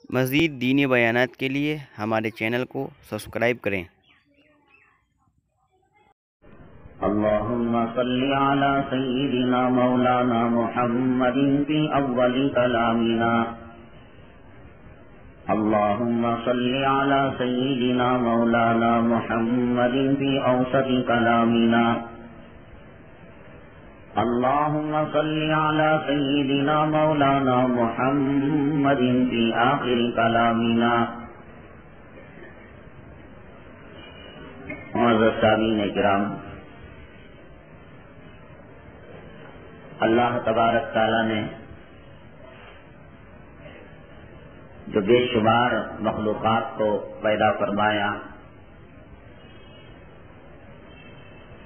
مزید دینی بیانات کے لیے ہمارے چینل کو سبسکرائب کریں۔ اللهم صل على سيدنا مولانا محمد في أول كلامنا اللهم صل على سيدنا مولانا محمد في أوسط كلامنا اللهم صل على سيدنا مولانا محمد في آخر كلامنا۔ معزز سامعین کرام، اللہ تبارک تعالیٰ نے جو بے شمار مخلوقات کو پیدا فرمایا،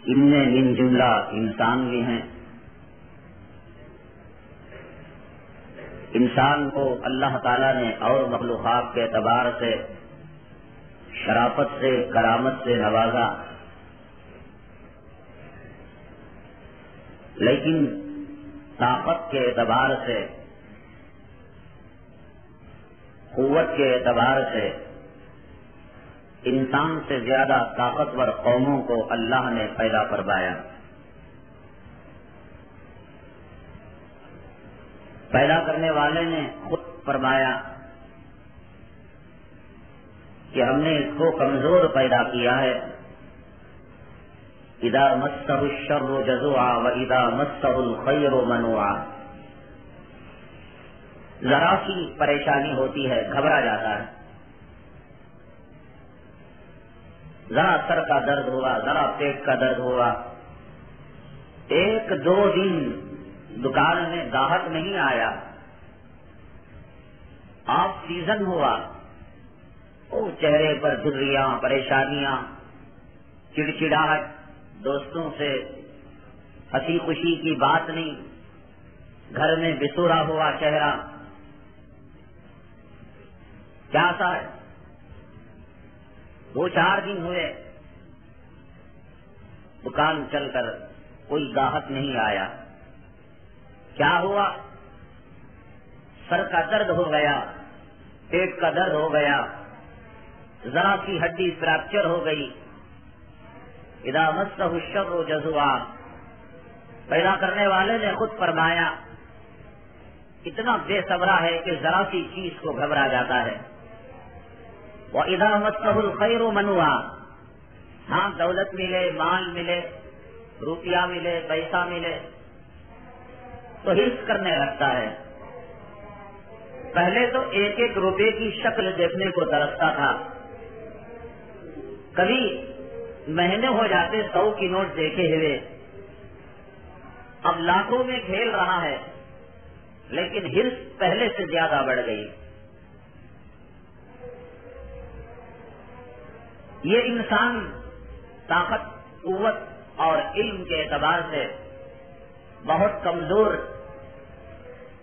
ان میں من جملہ انسان بھی ہیں۔ انسان کو اللہ تعالیٰ نے اور مخلوقات کے اعتبار سے شرافت سے، کرامت سے نوازا، لیکن طاقت کے اعتبار سے، قوت کے اعتبار سے انسان سے زیادہ طاقتور قوموں کو اللہ نے پیدا فرمایا۔ پیدا کرنے والے نے خود فرمایا کہ ہم نے اس کو کمزور پیدا کیا ہے۔ اذا مسہ الشر جزوعا واذا مسہ الخیر منوعا، ذرا سی پریشانی ہوتی ہے گھبرا جاتا ہے، ذرا سر کا درد ہوا، ذرا پیٹ کا درد ہوا، ایک دو دن دکان میں گاہک نہیں آیا، آف سیزن ہوا، وہ چہرے پر جھریاں، پریشانیاں، چڑچڑاہٹ، دوستوں سے ہنسی خوشی کی بات نہیں، گھر میں بسورا ہوا چہرہ، کیا سا ہے؟ 2-4 دن ہوئے دکان چل کر کوئی گاہک نہیں آیا، کیا ہوا؟ سر کا درد ہو گیا، پیٹ کا درد ہو گیا، ذرا سی ہڈی فریکچر ہو گئی۔ اذا مسہ الشر جزوعا، پیدا کرنے والے نے خود فرمایا اتنا بے صبرا ہے کہ ذرا سی چیز کو گھبرا جاتا ہے۔ وَإِذَا مَسَّهُ الْخَيْرُ مَنُوعًا، ہاں دولت ملے، مال ملے، روپیہ ملے، پیسہ ملے تو حرص کرنے لگتا ہے۔ پہلے تو 1-1 روپے کی شکل دیکھنے کو ترستا تھا، کبھی مہینے ہو جاتے 100 کی نوٹ دیکھے ہوئے، اب لاکھوں میں کھیل رہا ہے، لیکن حرص پہلے سے زیادہ بڑھ گئی۔ یہ انسان طاقت، قوت اور علم کے اعتبار سے بہت کمزور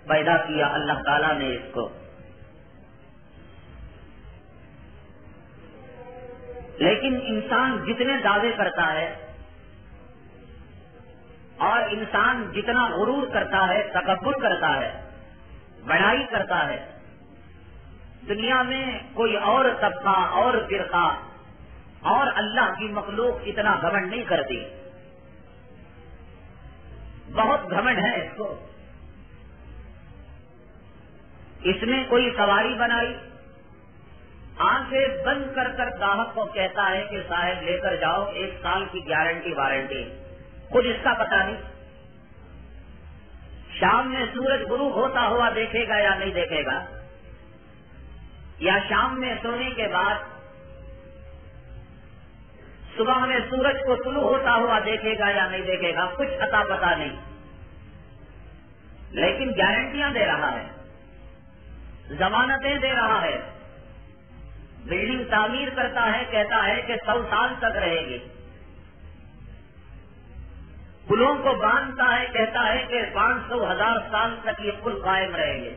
پیدا کیا اللہ تعالیٰ نے اس کو، لیکن انسان جتنے دعوے کرتا ہے اور انسان جتنا غرور کرتا ہے، تکبر کرتا ہے، بڑائی کرتا ہے، دنیا میں کوئی اور طبقہ اور فرقہ اور اللہ کی مخلوق اتنا گھمنڈ نہیں کرتی۔ بہت گھمنڈ ہے اس کو، اس نے کوئی سواری بنائی، آنکھیں بند کر کر گاہک کو کہتا ہے کہ صاحب لے کر جاؤ، 1 سال کی گارنٹی وارنٹی، خود اس کا پتہ نہیں شام میں سورج غروب ہوتا ہوا دیکھے گا یا نہیں دیکھے گا، یا شام میں سونے کے بعد صبح میں سورج کو طلوع ہوتا ہوا دیکھے گا یا نہیں دیکھے گا، کچھ عطا پتہ نہیں، لیکن گارنٹیاں دے رہا ہے، ضمانتیں دے رہا ہے، بلڈنگ تعمیر کرتا ہے، کہتا ہے کہ 100 سال تک رہے گی، پلوں کو باندھتا ہے، کہتا ہے کہ 500,000 سال تک یہ پل قائم رہیں گے۔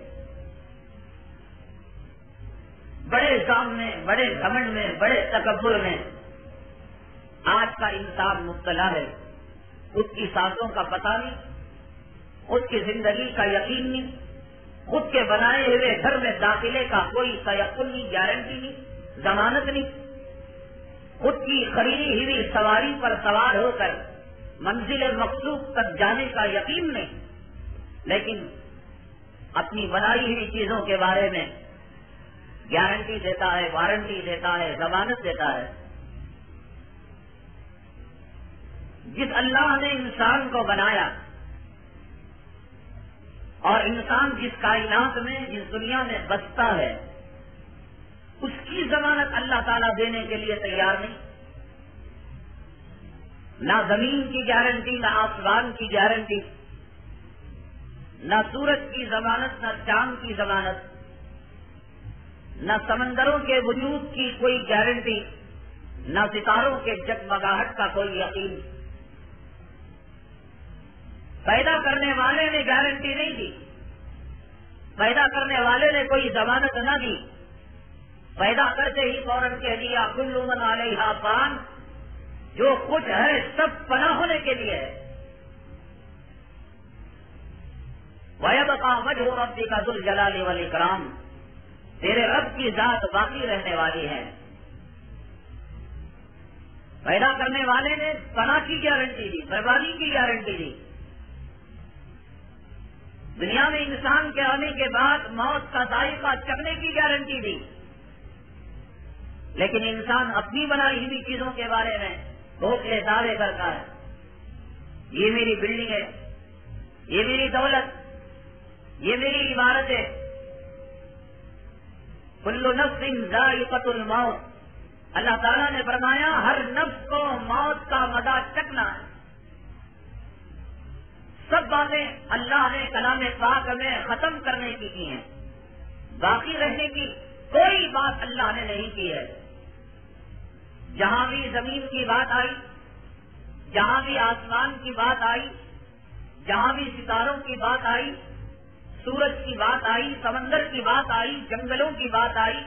بڑے ظلم میں، بڑے گھمنڈ میں، بڑے تکبر میں آج کا انسان مبتلا ہے، خود کی سانسوں کا پتہ نہیں، خود کی زندگی کا یقین نہیں، خود کے بنائے ہوئے گھر میں داخلے کا کوئی تیقن نہیں، گارنٹی نہیں، ضمانت نہیں، خود کی خریدی ہوئی سواری پر سوار ہو کر منزل مقصود تک جانے کا یقین نہیں، لیکن اپنی بنائی ہوئی چیزوں کے بارے میں گارنٹی دیتا ہے، وارنٹی دیتا ہے، ضمانت دیتا ہے۔ جس اللہ نے انسان کو بنایا اور انسان جس کائنات میں، جس دنیا میں بستا ہے، اس کی ضمانت اللہ تعالیٰ دینے کے لیے تیار نہیں۔ نہ زمین کی گارنٹی، نہ آسمان کی گارنٹی، نہ سورج کی ضمانت، نہ چاند کی ضمانت، نہ سمندروں کے وجود کی کوئی گارنٹی، نہ ستاروں کے جگمگاہٹ کا کوئی یقین۔ پیدا کرنے والے نے گارنٹی نہیں دی، پیدا کرنے والے نے کوئی ضمانت نہ دی، پیدا کرتے ہی فوراً کہہ دیا کل من علیہا فان، جو کچھ ہے سب فنا ہونے کے لیے ہے۔ وَيَبْقَى وَجْهُ رَبِّكَ ذُو الْجَلَالِ وَالْإِكْرَامِ، تیرے رب کی ذات باقی رہنے والی ہے۔ پیدا کرنے والے نے فنا کی گارنٹی دی، بربادی کی گارنٹی دی، دنیا میں انسان کے آنے کے بعد موت کا ذائقہ چکھنے کی گارنٹی دی، لیکن انسان اپنی بنائی ہوئی چیزوں کے بارے میں بھوکلے دعوے کرتا ہے، یہ میری بلڈنگ ہے، یہ میری دولت، یہ میری عمارت ہے۔ کل نفس ذائقۃ الموت، اللہ تعالیٰ نے فرمایا ہر نفس کو موت کا مزہ چکھنا ہے۔ سب باتیں اللہ نے کلام پاک میں ختم کرنے کی ہیں، باقی رہنے کی کوئی بات اللہ نے نہیں کی ہے۔ جہاں بھی زمین کی بات آئی، جہاں بھی آسمان کی بات آئی، جہاں بھی ستاروں کی بات آئی، سورج کی بات آئی، سمندر کی بات آئی، جنگلوں کی بات آئی،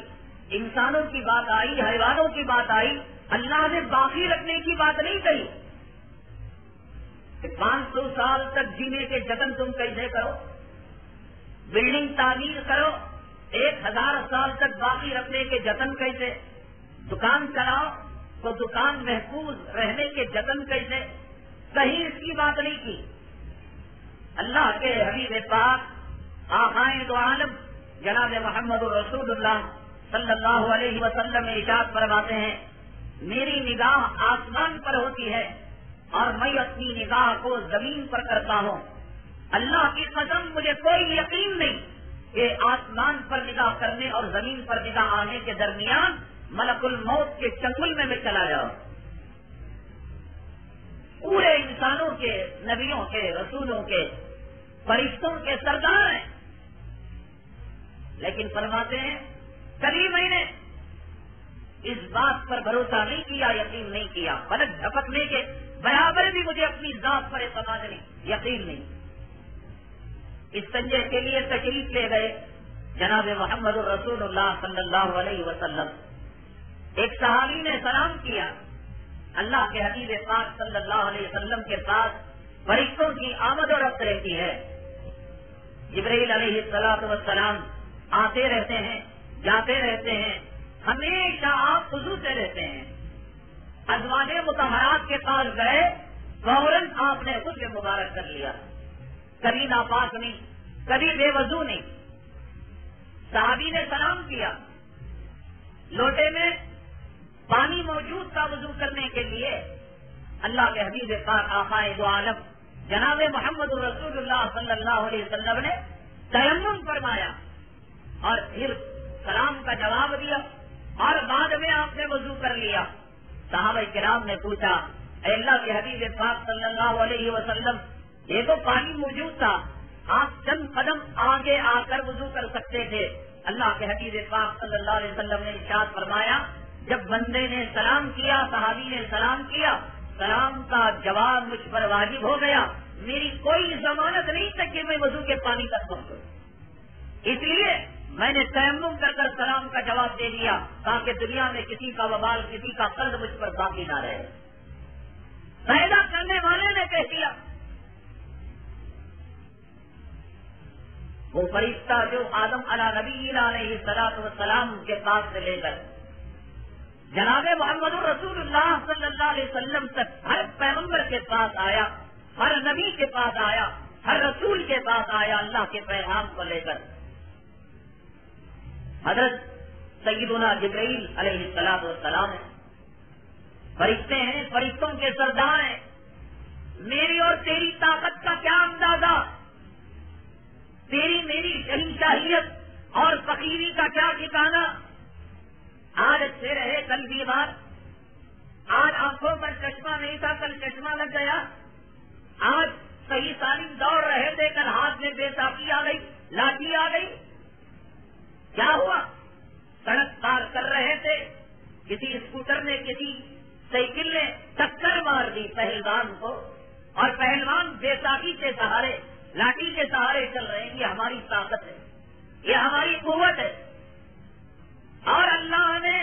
انسانوں کی بات آئی، حیوانوں کی بات آئی، اللہ نے باقی رکھنے کی بات نہیں کہی۔ 500 سال تک جینے کے جتن تم کیسے کرو، بلڈنگ تعمیر کرو 1000 سال تک باقی رکھنے کے جتن کیسے، دکان چلاؤ تو دکان محفوظ رہنے کے جتن کیسے، کہیں اس کی بات نہیں کی۔ اللہ کے حبیب پاک آقائے دو عالم جناب محمد رسول اللہ صلی اللہ علیہ وسلم ارشاد فرماتے ہیں، میری نگاہ آسمان پر ہوتی ہے اور میں اپنی نگاہ کو زمین پر کرتا ہوں۔ اللہ کی قسم مجھے کوئی یقین نہیں کہ آسمان پر نگاہ کرنے اور زمین پر نگاہ آنے کے درمیان ملک الموت کے چنگل میں چلا جاؤں۔ پورے انسانوں کے، نبیوں کے، رسولوں کے، فرشتوں کے سردار ہیں، لیکن فرماتے ہیں کبھی میں نے اس بات پر بھروسہ نہیں کیا، یقین نہیں کیا، پلک جھپکنے کے برابر بھی مجھے اپنی ذات پر اعتماد نہیں، یقین نہیں۔ اس سنجے کے لیے تشریف لے گئے جناب محمد رسول اللہ صلی اللہ علیہ وسلم۔ ایک صحابی نے سلام کیا، اللہ کے حبیب پاک صلی اللہ علیہ وسلم کے پاس فرشتوں کی آمد و رفت رہتی ہے، جبرائیل علیہ السلام آتے رہتے ہیں، جاتے رہتے ہیں، ہمیشہ آپ وضو سے رہتے ہیں۔ ازواج مطہرات کے پاس گئے، فوراً آپ نے غسل مبارک کر لیا، کبھی ناپاک نہیں، کبھی بے وضو نہیں۔ صحابی نے سلام کیا، لوٹے میں پانی موجود تھا وضو کرنے کے لیے، اللہ کے حبیب پاک آقائے دو عالم جناب محمد رسول اللہ صلی اللہ علیہ وسلم نے تیمم فرمایا اور پھر سلام کا جواب دیا اور بعد میں آپ نے وضو کر لیا۔ صحابہ کرام نے پوچھا، اے اللہ کے حبیب پاک صلی اللہ علیہ وسلم، یہ تو پانی موجود تھا، آپ چند قدم آگے آ کر وضو کر سکتے تھے۔ اللہ کے حبیب پاک صلی اللہ علیہ وسلم نے ارشاد فرمایا، جب بندے نے سلام کیا، صحابی نے سلام کیا، سلام کا جواب مجھ پر واجب ہو گیا، میری کوئی ضمانت نہیں تھی کہ میں وضو کے پانی تک پہنچوں، اس لیے میں نے تیمم کر کر سلام کا جواب دے دیا تاکہ دنیا میں کسی کا وبال، کسی کا قرض مجھ پر باقی نہ رہے۔ پیدا کرنے والے نے کہہ دیا، وہ فرشتہ جو آدم علیہ نبی علیہ السلام کے پاس سے لے کر جناب محمد رسول اللہ صلی اللہ علیہ وسلم تک ہر پیغمبر کے پاس آیا، ہر نبی کے پاس آیا، ہر رسول کے پاس آیا اللہ کے پیغام کو لے کر. حضرت سیدنا جبرائیل علیہ السلام ہیں، فرشتے ہیں، فرشتوں کے سردار ہیں. میری اور تیری طاقت کا کیا اندازہ، تیری میری شہنشاہیت اور فقیری کا کیا ٹھکانا. آج اچھے رہے کل بیمار، آج آنکھوں پر چشمہ نہیں تھا کل چشمہ لگ گیا، آج صحیح سالم دوڑ رہے تھے کل ہاتھ میں بیساکھی آ گئی، لاٹھی آ گئی. کیا ہوا؟ سڑک پار کر رہے تھے، کسی اسکوٹر نے کسی سائیکل نے ٹکر مار دی پہلوان کو، اور پہلوان بیساکھی کے سہارے لاٹھی کے سہارے چل رہے ہیں. یہ ہماری طاقت ہے، یہ ہماری قوت ہے. اور اللہ نے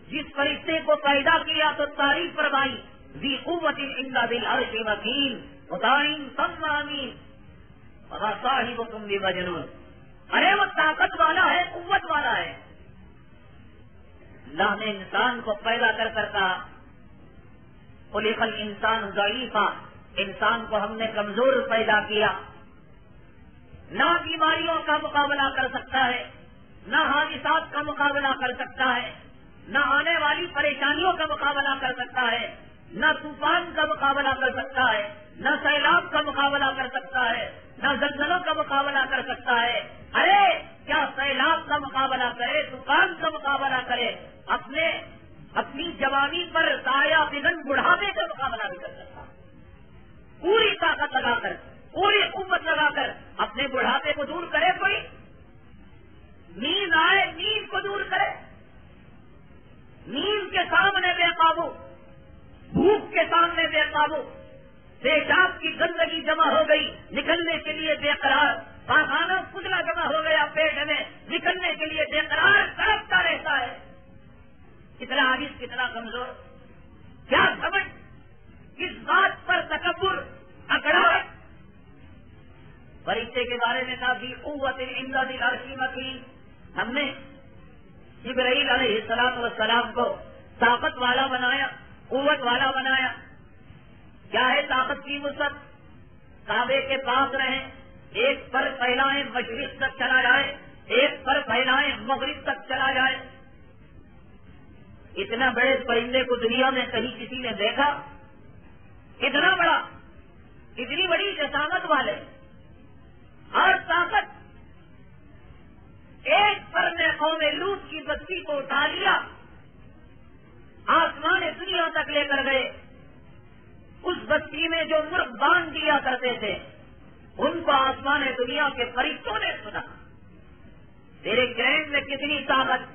جس فرشتے کو پیدا کیا تو تعریف فرمائی، ذی قوت عند ذی العرش مکین مطاع ثم امین وما صاحبکم بمجنون. ارے وہ طاقت والا ہے، قوت والا ہے. اللہ نے انسان کو پیدا کر کہا خلق الانسان ضعیفا، انسان کو ہم نے کمزور پیدا کیا، نہ بیماریوں کا مقابلہ کر سکتا ہے، نہ حادثات کا مقابلہ کر سکتا ہے، نہ آنے والی پریشانیوں کا مقابلہ کر سکتا ہے، نہ طوفان کا مقابلہ کر سکتا ہے، نہ سیلاب کا مقابلہ کر سکتا ہے، نہ زلزلوں کا مقابلہ کر سکتا ہے. ارے کیا سیلاب کا مقابلہ کرے، طوفان کا مقابلہ کرے، اپنی جوانی پر سایہ بدن بڑھاپے کا مقابلہ بھی کر سکتا. پوری طاقت لگا کر، پوری قوت لگا کر اپنے بڑھاپے کو دور کرے. کوئی نیند آئے نیند کو دور کرے، نیند کے سامنے بے قابو، بھوک کے سامنے بے قابو، پیشاب کی گندگی جمع ہو گئی نکلنے کے لیے بے قرار، پاخانہ کچلا جمع ہو گیا پیٹ میں نکلنے کے لیے بے قرار تڑپتا رہتا ہے. کتنا عاجز، کتنا کمزور. کیا سمجھ کس بات پر تکبر، اکڑاہٹ. فرشتے کے بارے میں کہا ذی قوت عند ذی العرش مکین. ہم نے جبرائیل علیہ السلام کو طاقت والا بنایا، قوت والا بنایا. کیا ہے طاقت کی وسعت؟ کعبے کے پاس رہیں، ایک پر پھیلائیں مشرق تک چلا جائے، ایک پر پھیلائیں مغرب تک چلا جائے. اتنا بڑے پرندے کو دنیا میں کہیں کسی نے دیکھا؟ اتنا بڑا، اتنی بڑی جسامت والے اور طاقت. ایک پر نے قوم لوط کی بستی کو اٹھا لیا، آسمان دنیا تک لے کر گئے. اس بستی میں جو مرغ باندھ دیا کرتے تھے ان کو آسمان دنیا کے فرشتوں نے سنا. تیرے گرینڈ میں کتنی طاقت،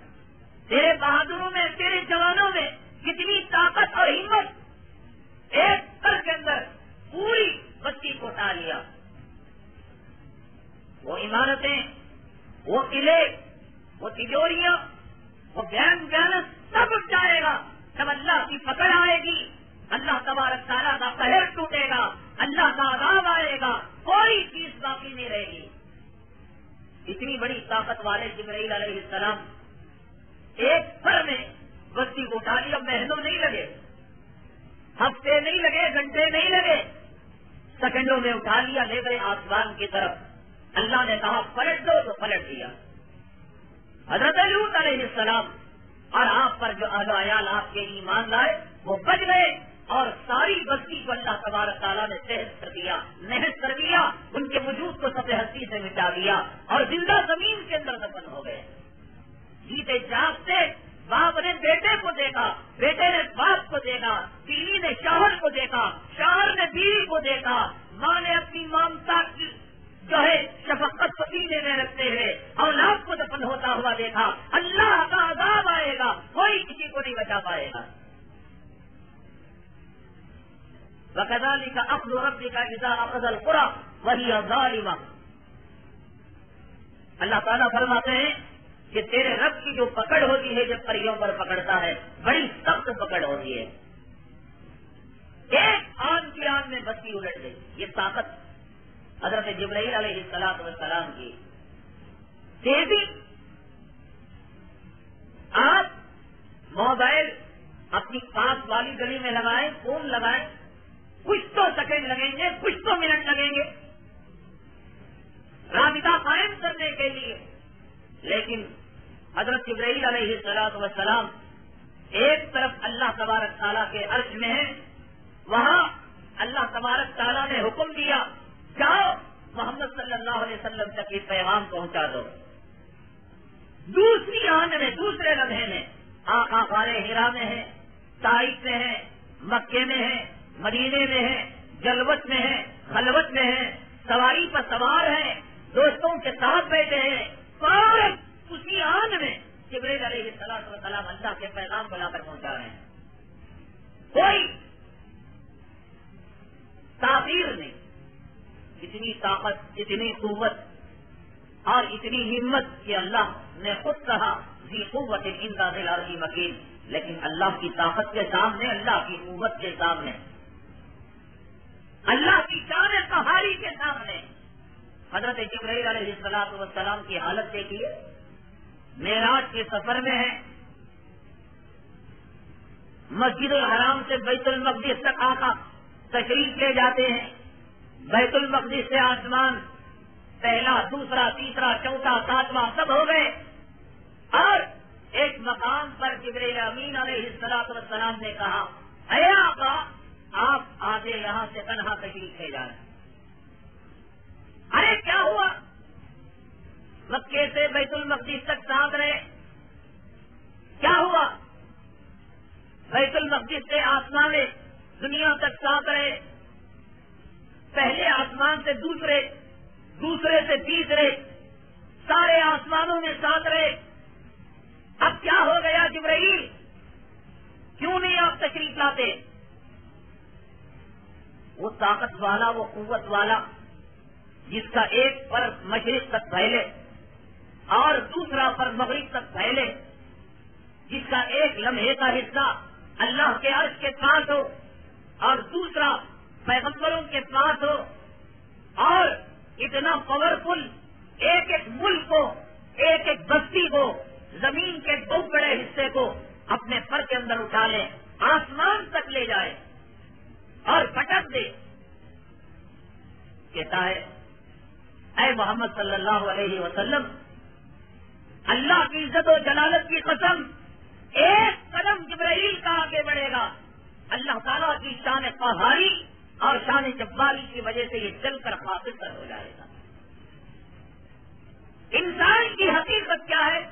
تیرے بہادروں میں، تیرے جوانوں میں کتنی طاقت اور ہمت. ایک پر کے اندر پوری بستی کو اٹھا لیا. وہ عمارتیں، وہ قلعے، وہ تجوریاں، وہ بینک بیلنس سب اٹھ جائے گا. جب اللہ کی پکڑ آئے گی، اللہ تبارک تعالیٰ کا قہر ٹوٹے گا، اللہ کا عذاب آئے گا، کوئی چیز باقی نہیں رہے گی. اتنی بڑی طاقت والے جبرائیل علیہ السلام ایک پر میں بستی کو اٹھا لیا. مہینوں نہیں لگے، ہفتے نہیں لگے، گھنٹے نہیں لگے، سیکنڈوں میں اٹھا لیا، لے گئے آسمان کی طرف. اللہ نے کہا پلٹ دو تو پلٹ دیا. حضرت لوط علیہ السلام اور آپ پر جو اہل و عیال آپ کے ایمان لائے وہ بچ گئے، اور ساری بستی کو اللہ تبارک تعالیٰ نے تحس کر دیا، نحس کر دیا، ان کے وجود کو سطح ہستی سے مٹا دیا اور زندہ زمین کے اندر دفن ہو گئے. جیتے جاگتے باپ نے بیٹے کو دیکھا، بیٹے نے باپ کو دیکھا، بیوی نے شوہر کو دیکھا، شوہر نے بیوی کو دیکھا، ماں نے اپنی ممتا کی جو ہے شفقت پسینے میں رکھتے ہوئے اولاد کو دفن ہوتا ہوا دیکھا. اللہ کا عذاب آئے گا، کوئی کسی کو نہیں بچا پائے گا. وَكَذَلِكَ أَخْذُ رَبِّكَ إِذَا أَخَذَ الْقُرَىٰ وَهِيَ ظَالِمَةٌ. اللہ تعالیٰ فرماتے ہیں کہ تیرے رب کی جو پکڑ ہوتی ہے جب پریوں پر پکڑتا ہے بڑی سخت پکڑ ہوتی ہے. ایک آن کی میں بستی الٹ گئی. یہ طاقت حضرت جبرائیل علیہ السلام کی. تیزی. آپ موبائل اپنی پاس والی گلی میں لگائیں, فون لگائیں, کچھ تو سیکنڈ لگیں گے, کچھ تو منٹ لگیں گے رابطہ قائم کرنے کے لیے. لیکن حضرت جبرائیل علیہ السلام ایک طرف اللہ تبارک تعالیٰ کے عرش میں ہے, وہاں اللہ تبارک تعالیٰ نے حکم دیا جاؤ محمد صلی اللہ علیہ وسلم تک یہ پیغام پہنچا دو. دوسری آن میں, دوسرے لمحے میں آقا غار حرا میں ہے, طائف میں ہے, مکے میں ہے, مدینے میں ہے, جلوت میں ہے, خلوت میں ہے, سواری پر سوار ہے, دوستوں کے ساتھ بیٹھے ہیں, اور اسی آن میں جبرائیل علیہ السلام اللہ کے پیغام بنا کر پہنچا رہے ہیں. کوئی تاخیر نہیں. اتنی طاقت, اتنی قوت اور اتنی ہمت کہ اللہ نے خود کہا ذی قوت عند ذی العرش مکین. لیکن اللہ کی طاقت کے سامنے, اللہ کی قوت کے سامنے, اللہ کی شان قہاری کے سامنے حضرت جبرائیل علیہ السلام کی حالت دیکھیے. معراج کے سفر میں ہے, مسجد الحرام سے بیت المقدس تک آقا تشریف لے جاتے ہیں. بیت المقدس سے آسمان پہلا, دوسرا, تیسرا, چوتھا, ساتواں سب ہو گئے, اور ایک مقام پر جبرائیل امین علیہ السلام نے کہا اے آقا آپ آگے یہاں سے تنہا تشریف لے جانا. ارے کیا ہوا؟ مکے سے بیت المقدس تک ساتھ رہے, کیا ہوا؟ بیت المقدس سے آسمان دنیا تک ساتھ رہے, پہلے آسمان سے دوسرے, دوسرے سے تیسرے, سارے آسمانوں میں ساتھ رہے. اب کیا ہو گیا جبرائیل, کیوں نہیں آپ تشریف لاتے؟ وہ طاقت والا, وہ قوت والا جس کا ایک پر مشرق تک پھیلے اور دوسرا پر مغرب تک پھیلے, جس کا ایک لمحے کا حصہ اللہ کے عرش کے پاس ہو اور دوسرا پیغمبروں کے پاس ہو, اور اتنا پاورفل ایک ایک ملک کو, ایک ایک بستی کو, زمین کے بہت بڑے حصے کو اپنے پر کے اندر اٹھا لے, آسمان تک لے جائے اور پٹک دے. کہتا ہے اے محمد صلی اللہ علیہ وسلم, اللہ کی عزت و جلالت کی قسم, ایک قدم جبرائیل کا آگے بڑھے گا, اللہ تعالیٰ کی شان قہاری اور شان جباری کی وجہ سے یہ چل کر خاطر ہو جائے گا. انسان کی حقیقت کیا ہے,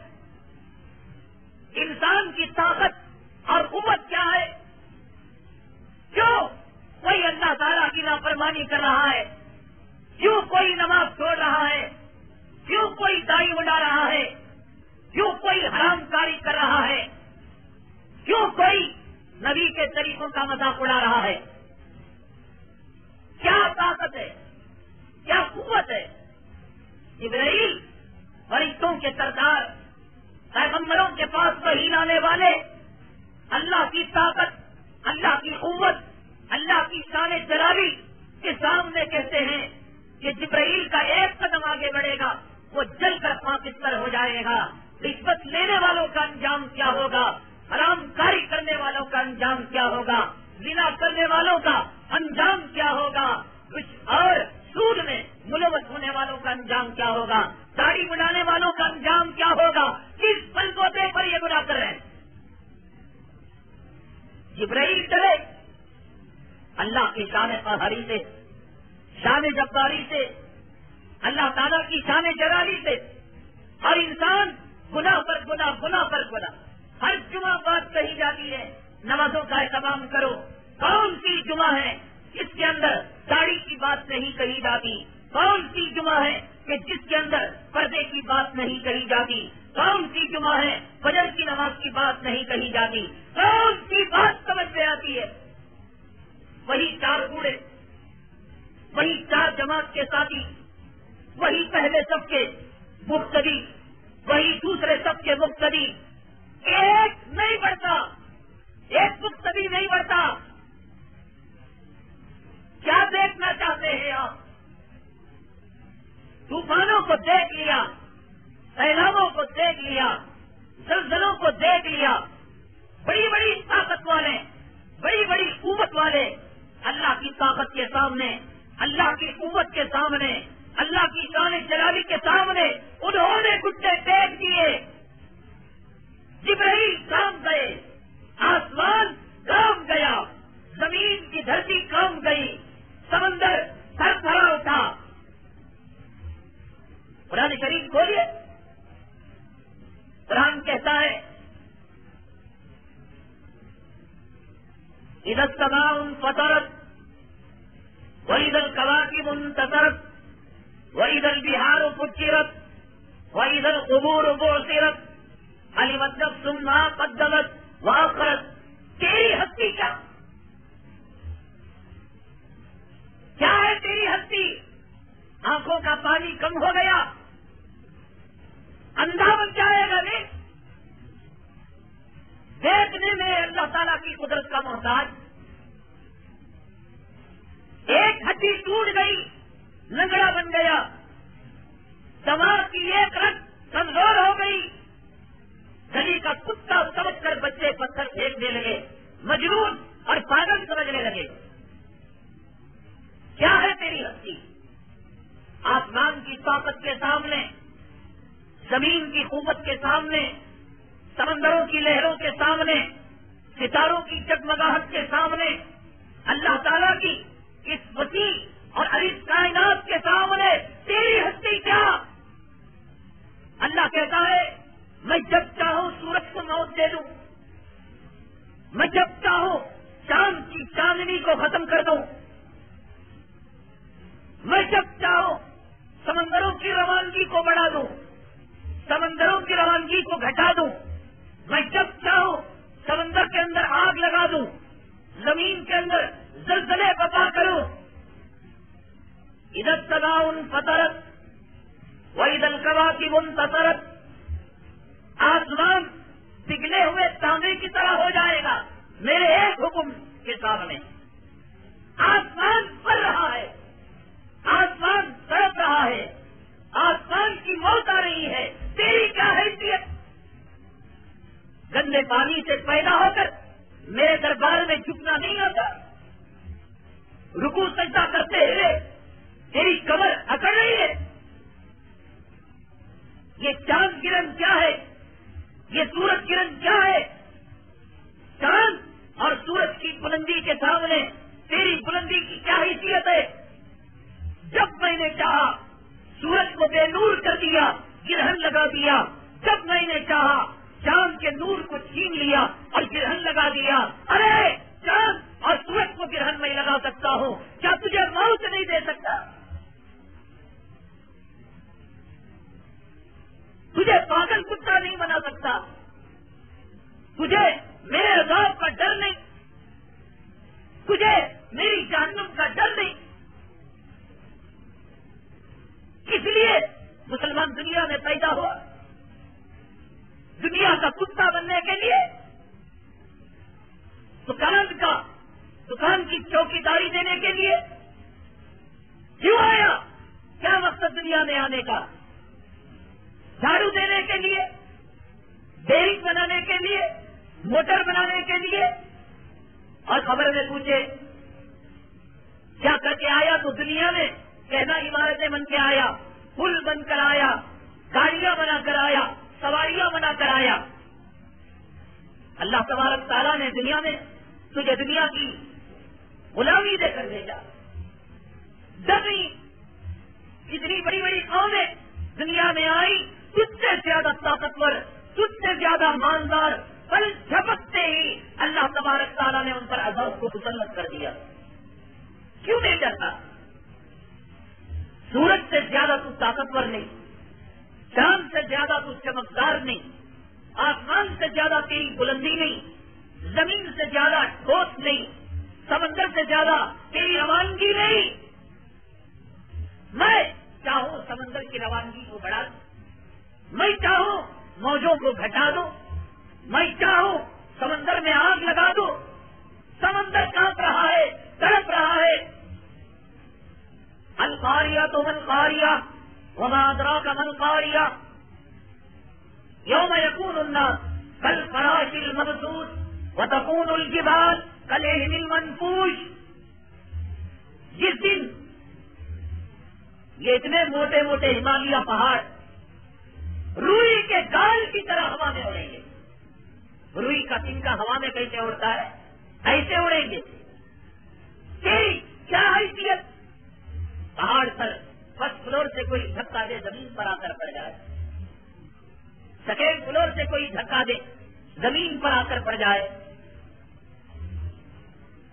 انسان کی طاقت اور قوت کیا ہے؟ کیوں کوئی اللہ تعالیٰ کی نافرمانی کر رہا ہے, کیوں کوئی نماز چھوڑ رہا ہے, کیوں کوئی دائی اڑا رہا ہے, کیوں کوئی حرام کاری کر رہا ہے, کیوں کوئی نبی کے طریقوں کا مذاق اڑا رہا ہے؟ کیا طاقت ہے, کیا قوت ہے؟ جبرائیل فرشتوں کے سردار, پیغمبروں کے پاس وحی لانے والے, اللہ کی طاقت, اللہ کی قوت, اللہ کی شان جلالی کے سامنے کہتے ہیں کہ جبرائیل کا ایک قدم آگے بڑھے گا, وہ جل کر پاکستر ہو جائے گا. رشوت لینے والوں کا انجام کیا ہوگا, حرام کاری کرنے والوں کا انجام کیا ہوگا, زنا کرنے والوں کا انجام کیا ہوگا, کچھ اور سود میں ملوث ہونے والوں کا انجام کیا ہوگا, داڑھی بڑھانے والوں کا انجام کیا ہوگا, کس بلبوتے پر یہ گناہ کر رہے ہیں؟ جبرائیل چلے اللہ کی شان قہری سے, شان جباری سے, اللہ تعالیٰ کی شان جلالی سے, اور انسان گناہ پر گناہ, گناہ پر گناہ. ہر جمعہ بات کہی جاتی ہے نمازوں کا اہتمام کرو. کون سی جمعہ ہے جس کے اندر داڑھی کی بات نہیں کہی جاتی؟ کون سی جمعہ ہے کہ جس کے اندر پردے کی بات نہیں کہی جاتی؟ کون سی جمعہ ہے فجر کی نماز کی بات نہیں کہی جاتی؟ کون سی بات سمجھ میں آتی ہے؟ وہی چار بوڑھے, وہی چار جماعت کے ساتھی, وہی پہلے سب کے مقتدی, وہی دوسرے سب کے مقتدی, ایک نہیں بڑھتا, ایک مقتدی نہیں بڑھتا. کیا دیکھنا چاہتے ہیں آپ؟ طوفانوں کو دیکھ لیا, سیلابوں کو دیکھ لیا، زلزلوں کو دیکھ لیا، بڑی بڑی طاقت والے، بڑی بڑی قوت والے اللہ کی طاقت کے سامنے، اللہ کی قوت کے سامنے، اللہ کی شان جلالی کے سامنے انہوں نے گھٹنے ٹیک دیے۔ جبرائیل کام گئے، آسمان کام گیا، زمین کی دھرتی کام گئی، سمندر سر بھرا اٹھا۔ قرآن شریف کھولیے، قرآن کہتا ہے اذا السماء انفطرت واذا الكواكب انتثرت واذا البحار فجرت واذا القبور بعثرت علمت نفس ما قدمت واخرت۔ تیری ہستی کیا ہے؟ تیری ہستی؟ آنکھوں کا پانی کم ہو گیا، اندھا بن جائے گا نہیں، دیکھنے میں اللہ تعالیٰ کی قدرت کا محتاج۔ ایک ہڈی ٹوٹ گئی، لنگڑا بن گیا، دماغ کی ایک رگ کمزور ہو گئی، گلی کا کتا سمجھ کر بچے پتھر پھینکنے لگے، مجنون اور پاگل سمجھنے لگے۔ کیا ہے تیری ہستی؟ آسمان کی طاقت کے سامنے، زمین کی قوت کے سامنے، سمندروں کی لہروں کے سامنے، ستاروں کی جگمگاہٹ کے سامنے، اللہ تعالیٰ کی اس وسیع اور عریض کائنات کے سامنے تیری ہستی کیا؟ اللہ کہتا ہے میں جب چاہوں سورج کو موت دے دوں، میں جب چاہوں چاند کی چاندنی کو ختم کر دوں، میں جب چاہوں سمندروں کی روانگی کو بڑھا دوں، سمندروں کی روانگی کو گھٹا دوں، میں جب چاہوں سمندر کے اندر آگ لگا دوں، زمین کے اندر زلزلے برپا کروں۔ اذا السماء انفطرت واذا الكواكب انتثرت، آسمان پگھلے ہوئے تانبے کی طرح ہو جائے گا میرے ایک حکم کے سامنے۔ آسمان پڑ رہا ہے، آسمان تڑپ رہا ہے، آسمان کی موت آ رہی ہے، تیری کیا حیثیت؟ گندے پانی سے پیدا ہو کر میرے دربار میں جھکنا نہیں ہوتا، رکوع سجدہ کرتے ہوئے تیری کمر اکڑ رہی ہے۔ یہ چاند گرہن کیا ہے؟ یہ سورج گرہن کیا ہے؟ چاند اور سورج کی بلندی کے سامنے تیری بلندی کی کیا حیثیت ہے؟ جب میں نے چاہا سورج کو بے نور کر دیا، گرہن لگا دیا، جب میں نے چاہا چاند کے نور کو چھین لیا اور گرہن لگا دیا۔ ارے چاند اور سورج کو گرہن میں لگا سکتا ہوں، کیا تجھے موت نہیں دے سکتا؟ تجھے پاگل کتا نہیں بنا سکتا؟ تجھے میرے عذاب کا ڈر نہیں؟ تجھے میری جہنم کا ڈر نہیں؟ اس لیے مسلمان دنیا میں پیدا ہوا، دنیا کا کتا بننے کے لیے، دکان کی چوکیداری دینے کے لیے کیوں آیا؟ کیا مقصد دنیا میں آنے کا؟ جھاڑو دینے کے لیے، ڈیری بنانے کے لیے، موٹر بنانے کے لیے؟ اور خبر میں پوچھے کیا کر کے آیا تو دنیا میں کہنا عمارتیں بن کے آیا، پل بن کر آیا، گاڑیاں بنا کر آیا، سواریاں بنا کر آیا۔ اللہ تبارک تعالیٰ نے دنیا میں تجھے دنیا کی غلامی دے کر بھیجا۔ دبی اتنی بڑی بڑی قومیں دنیا میں آئی، تجھ سے زیادہ طاقتور، تجھ سے زیادہ مالدار، بل جھپکتے ہی اللہ تبارک تعالیٰ نے ان پر عذاب کو مسلط کر دیا۔ کیوں نہیں ڈرتا؟ سورج سے زیادہ تو طاقتور نہیں، چاند سے زیادہ تو چمکدار نہیں، آسمان سے زیادہ تیری بلندی نہیں، زمین سے زیادہ ٹھوس نہیں، سمندر سے زیادہ تیری روانگی نہیں۔ میں چاہوں سمندر کی روانگی کو بڑھا دوں، میں چاہوں موجوں کو گھٹا دوں، میں چاہوں سمندر میں آگ لگا دوں، سمندر کانپ رہا ہے، تڑپ رہا ہے۔ القاریہ تو من قاریہ وما ادراک من قاریہ، یوم یکون الناس کالفراش المبثوث وتکون الجبال کالعہن المنفوش. جس دن یہ اتنے موٹے موٹے ہمالیہ پہاڑ روئی کے گال کی طرح ہوا میں اڑیں گے. روئی کا تنکا ہوا میں کیسے اڑتا ہے؟ ایسے اڑیں گے. تیری کیا حیثیت؟ پہاڑ پر فرسٹ فلور سے کوئی دھکا دے زمین پر آ کر پڑ جائے, سیکنڈ فلور سے کوئی دھکا دے زمین پر آ کر پڑ جائے.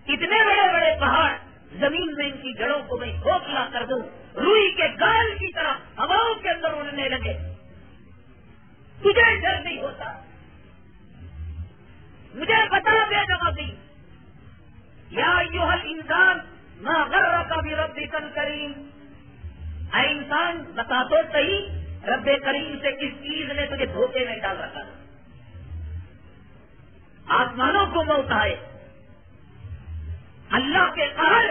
اتنے بڑے بڑے پہاڑ زمین میں ان کی جڑوں کو میں کھوکھلا کر دوں, روئی کے گال کی طرح ہواؤں کے اندر اڑنے لگے, تجھے ڈر نہیں ہوتا؟ مجھے بتا دے نبی, یا ایھا الانسان ما غرک بربک الکریم. اے انسان بتا تو صحیح رب کریم سے کس چیز نے تجھے دھوکے میں ڈال رکھا؟ آسمانوں کو موت آئے, اللہ کے قہر,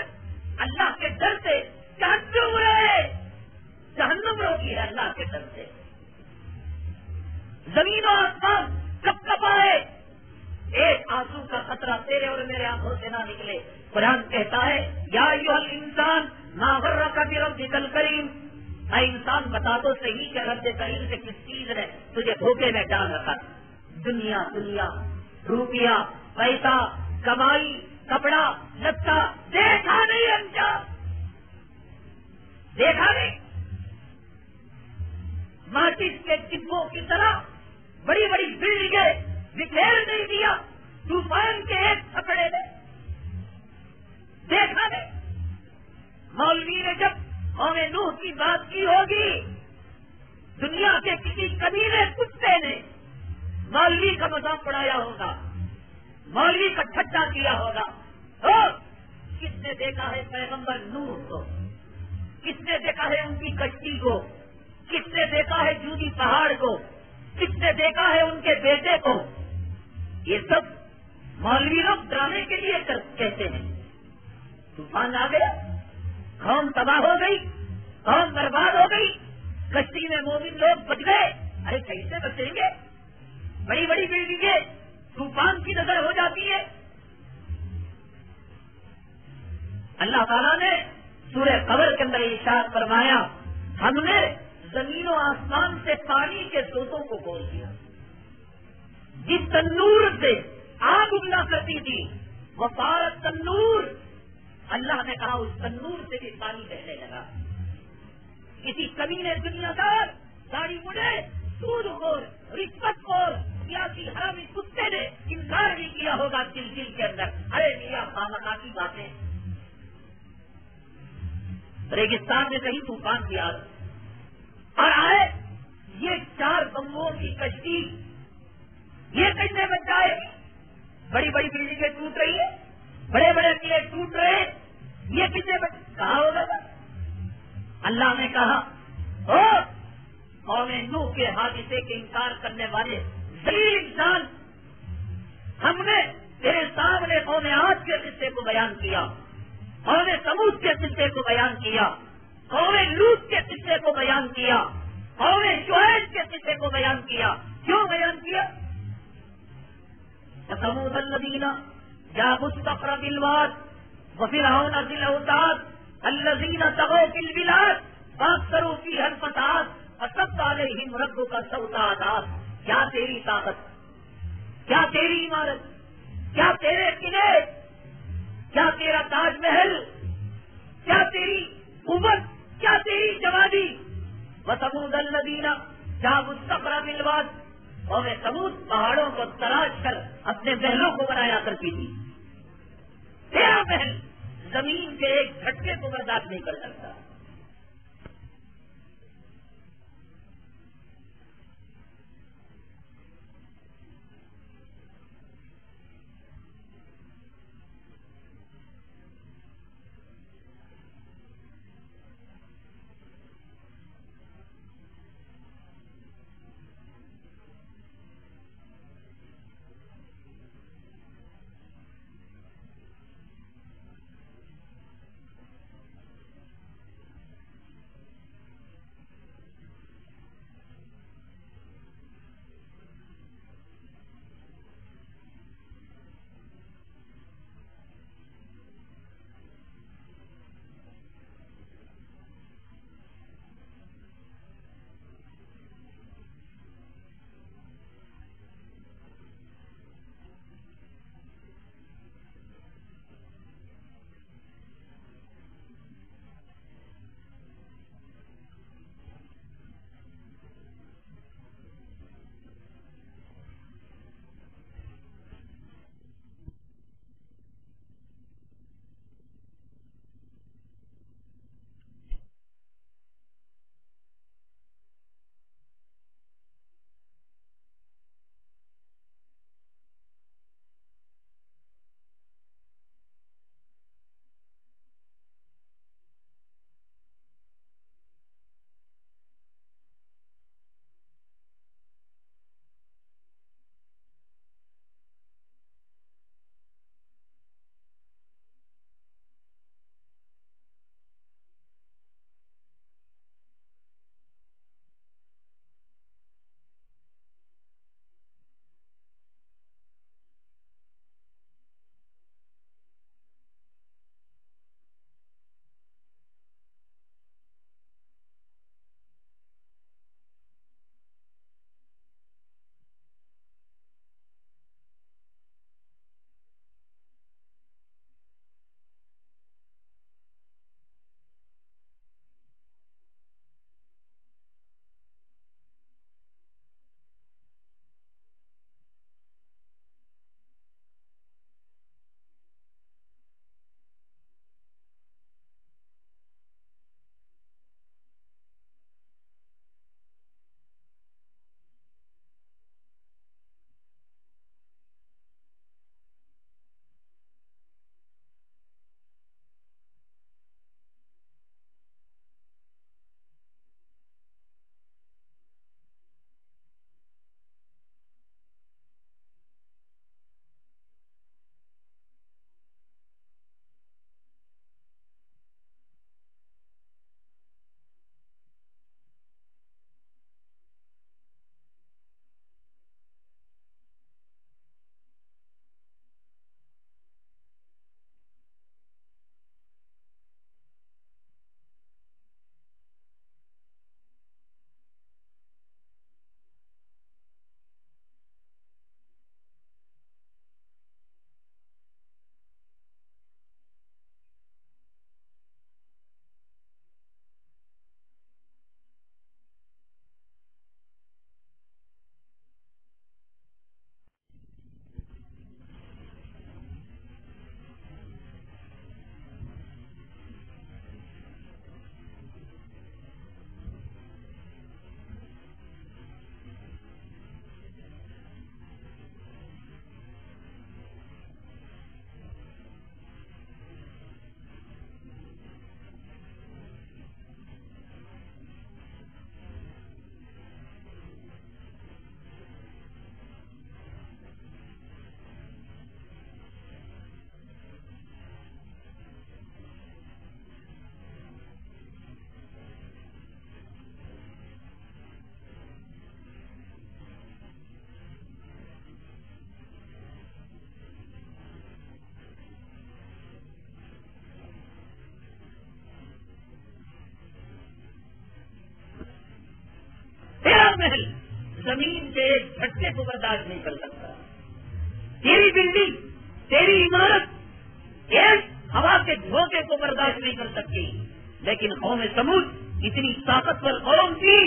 اللہ کے ڈر سے جہنم رہے, جہنم روکی ہے اللہ کے ڈر سے. زمین و آسمان کب کب آئے, ایک آنسو کا قطرہ تیرے اور میرے آنکھوں سے نہ نکلے. قرآن کہتا ہے یا ایھا الانسان ما غرک بربک الکریم. اے انسان بتا تو صحیح کہ رب کریم سے کس چیز نے تجھے دھوکے میں ڈال رکھا؟ دنیا دنیا, روپیہ, پیسہ, کمائی, کپڑا, لتا, دیکھا نہیں انجام, دیکھا نہیں. ماچس کے ڈبوں کی طرح بڑی بڑی بلڈنگیں بکھیر نہیں دیا طوفان کے ایک تھپڑے میں, دیکھا نہیں. مولوی نے جب قوم نوح کی بات کی ہوگی, دنیا کے کسی کمینے کتے نے مولوی کا مذاق اڑایا ہوگا, مولوی کا ٹھٹا کیا ہوگا. کس نے دیکھا ہے پیغمبر نوح کو, کس نے دیکھا ہے ان کی کشتی کو, کس نے دیکھا ہے جودی پہاڑ کو, کس نے دیکھا ہے ان کے بیٹے کو؟ یہ سب مولوی لوگ ڈرامے کے لیے کہتے ہیں. طوفان آ گیا, قوم تباہ ہو گئی, قوم برباد ہو گئی, کشتی میں مومن لوگ بچ گئے. ارے کیسے بچیں گے؟ بڑی بڑی بلڈنگیں طوفان کی نظر ہو جاتی ہے. اللہ تعالیٰ نے سورہ قمر کے اندر ارشاد فرمایا ہم نے زمین و آسمان سے پانی کے سوتوں کو کھول دیا. جس تنور سے آگ ابلا کرتی تھی وہ پارت تنور, اللہ نے کہا اس تنور سے بھی پانی بہنے لگا. کسی کمی نے دنیا دار, داڑھی مڑے, سود خور, رشوت خور, سیاسی حرامی کتے نے انکار بھی کیا ہوگا دل دل کے اندر, ارے میاں خامخا کی باتیں. ریگستان میں کہیں طوفان کی آگ اور آئے, یہ 4 بمبوں کی کشتی یہ کیسے بچ جائے؟ بڑی بڑی بلڈنگیں ٹوٹ رہی ہیں, بڑے بڑے قلعے ٹوٹ رہے ہیں, یہ کیسے کہا ہوگا؟ اللہ نے کہا قوم نوح کے حادثے کے انکار کرنے والے ذلیل انسان, ہم نے تیرے سامنے قوم عاد کے قصے کو بیان کیا, قوم سمود کے قصے کو بیان کیا, قوم لوط کے قصے کو بیان کیا, قوم شعیب کے قصے کو بیان کیا. کیوں بیان کیا؟ وثمود الذین جابوا الصخر بالواد وفرعون ذی الاوتاد الذین طغوا فی البلاد فاکثروا فیہا الفساد فصب علیہم ربک سوط عذاب. کیا تیری طاقت, کیا تیری عمارت, کیا تیرے قلعے, کیا تیرا تاج محل, کیا تیری قوت, کیا تیری جوانی. وثمود الذین جابوا الصخر بالواد, قوم ثمود پہاڑوں کو تراش کر اپنے محلوں کو بنایا کرتی تھی. تیرا محل زمین کے ایک جھٹکے کو برداشت نہیں کر سکتا. محل زمین کے ایک جھٹکے کو برداشت نہیں کر سکتا. تیری بلڈنگ، تیری عمارت ایک ہوا کے جھونکے کو برداشت نہیں کر سکتی. لیکن قوم سمود اتنی طاقتور قوم تھی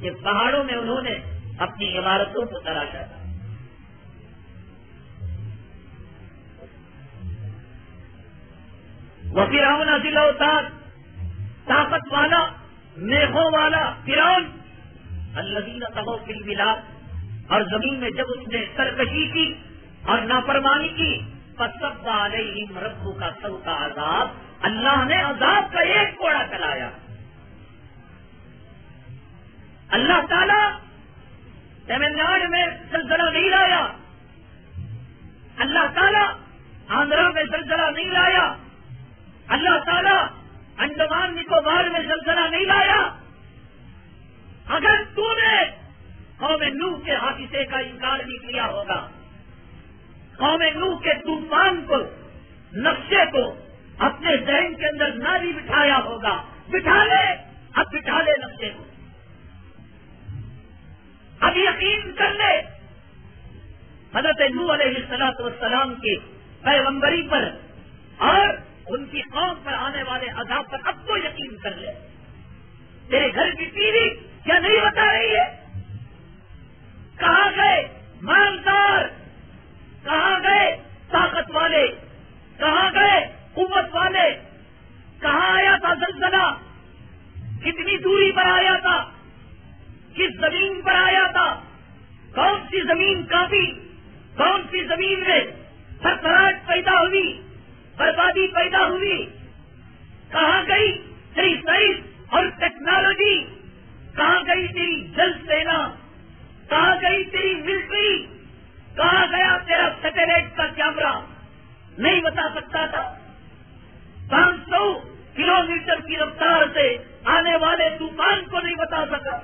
کہ پہاڑوں میں انہوں نے اپنی عمارتوں کو تراشا تھا. وہ فرعون ذل اوتاد، طاقت والا، میخوں والا فرعون، الذین طغوا فی البلاد، اور زمین میں جب اس نے سرکشی کی اور نافرمانی کی، فصب علیہم ربک صوت عذاب، اللہ نے عذاب کا ایک کوڑا چلایا. اللہ تعالیٰ تمل ناڈو میں زلزلہ نہیں لایا، اللہ تعالیٰ آندھرا میں زلزلہ نہیں لایا، اللہ تعالیٰ انڈمان نکوبار میں زلزلہ نہیں لایا. اگر تو نے قوم نوح کے حادثے کا انکار نہیں کیا ہوگا، قوم نوح کے طوفان کو، نقشے کو اپنے ذہن کے اندر نہ بھی بٹھایا ہوگا، بٹھا لے، اب بٹھا لے نقشے کو، اب یقین کر لے حضرت نوح علیہ السلام کی پیغمبری پر اور ان کی قوم پر آنے والے عذاب پر اب تو یقین کر لے. تیرے گھر کی ٹی وی کیا نہیں بتا رہی ہے؟ کہاں گئے مالدار، کہاں گئے طاقت والے، کہاں گئے قوت والے؟ کہاں آیا تھا زلزلہ؟ کتنی دوری پر آیا تھا؟ کس زمین پر آیا تھا؟ کون سی زمین کاپی؟ کون سی زمین میں تھرتھراہٹ پیدا ہوئی، بربادی پیدا ہوئی؟ کہاں گئی تیری سائنس اور ٹیکنالوجی؟ کہاں گئی تیری جل سینا؟ کہاں گئی تیری ملٹری؟ کہاں گیا تیرا سیٹلائٹ کا کیمرہ؟ نہیں بتا سکتا تھا. 500 کلومیٹر کی رفتار سے آنے والے طوفان کو نہیں بتا سکا.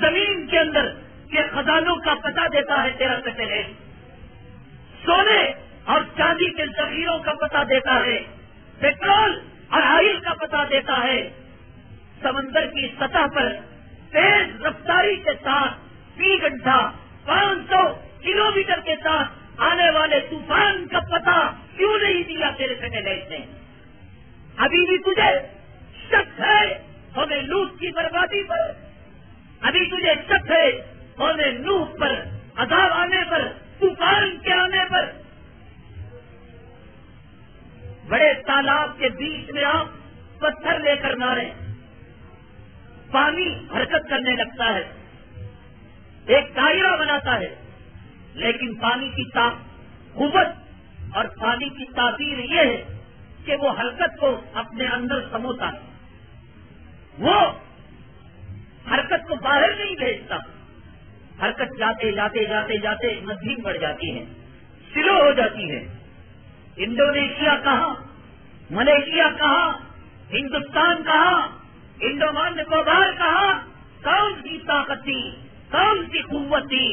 زمین کے اندر کے خزانوں کا پتہ دیتا ہے تیرا سیٹلائٹ، سونے اور چاندی کے ذخیروں کا پتہ دیتا ہے، پیٹرول اور آئل کا پتہ دیتا ہے. سمندر کی سطح پر تیز رفتاری کے ساتھ فی گھنٹہ 500 کلومیٹر کے ساتھ آنے والے طوفان کا پتہ کیوں نہیں دیا تیرے سیٹلائٹ نے؟ ابھی بھی تجھے شک ہے قوم لوط کی بربادی پر؟ ابھی تجھے شک ہے قوم نوح پر عذاب آنے پر، طوفان کے آنے پر؟ بڑے تالاب کے بیچ میں آپ پتھر لے کر مارے، پانی حرکت کرنے لگتا ہے، ایک دائرہ بناتا ہے، لیکن پانی کی قوت اور پانی کی تاثیر یہ ہے کہ وہ حرکت کو اپنے اندر سموتا ہے، وہ حرکت کو باہر نہیں بھیجتا. حرکت جاتے جاتے جاتے جاتے مزید بڑھ جاتی ہے، سلو ہو جاتی ہے. انڈونیشیا کہاں، ملیشیا کہاں، ہندوستان کہاں، انڈومان نکوبار کہاں؟ کون سی طاقت تھی، کون سی قوت تھی؟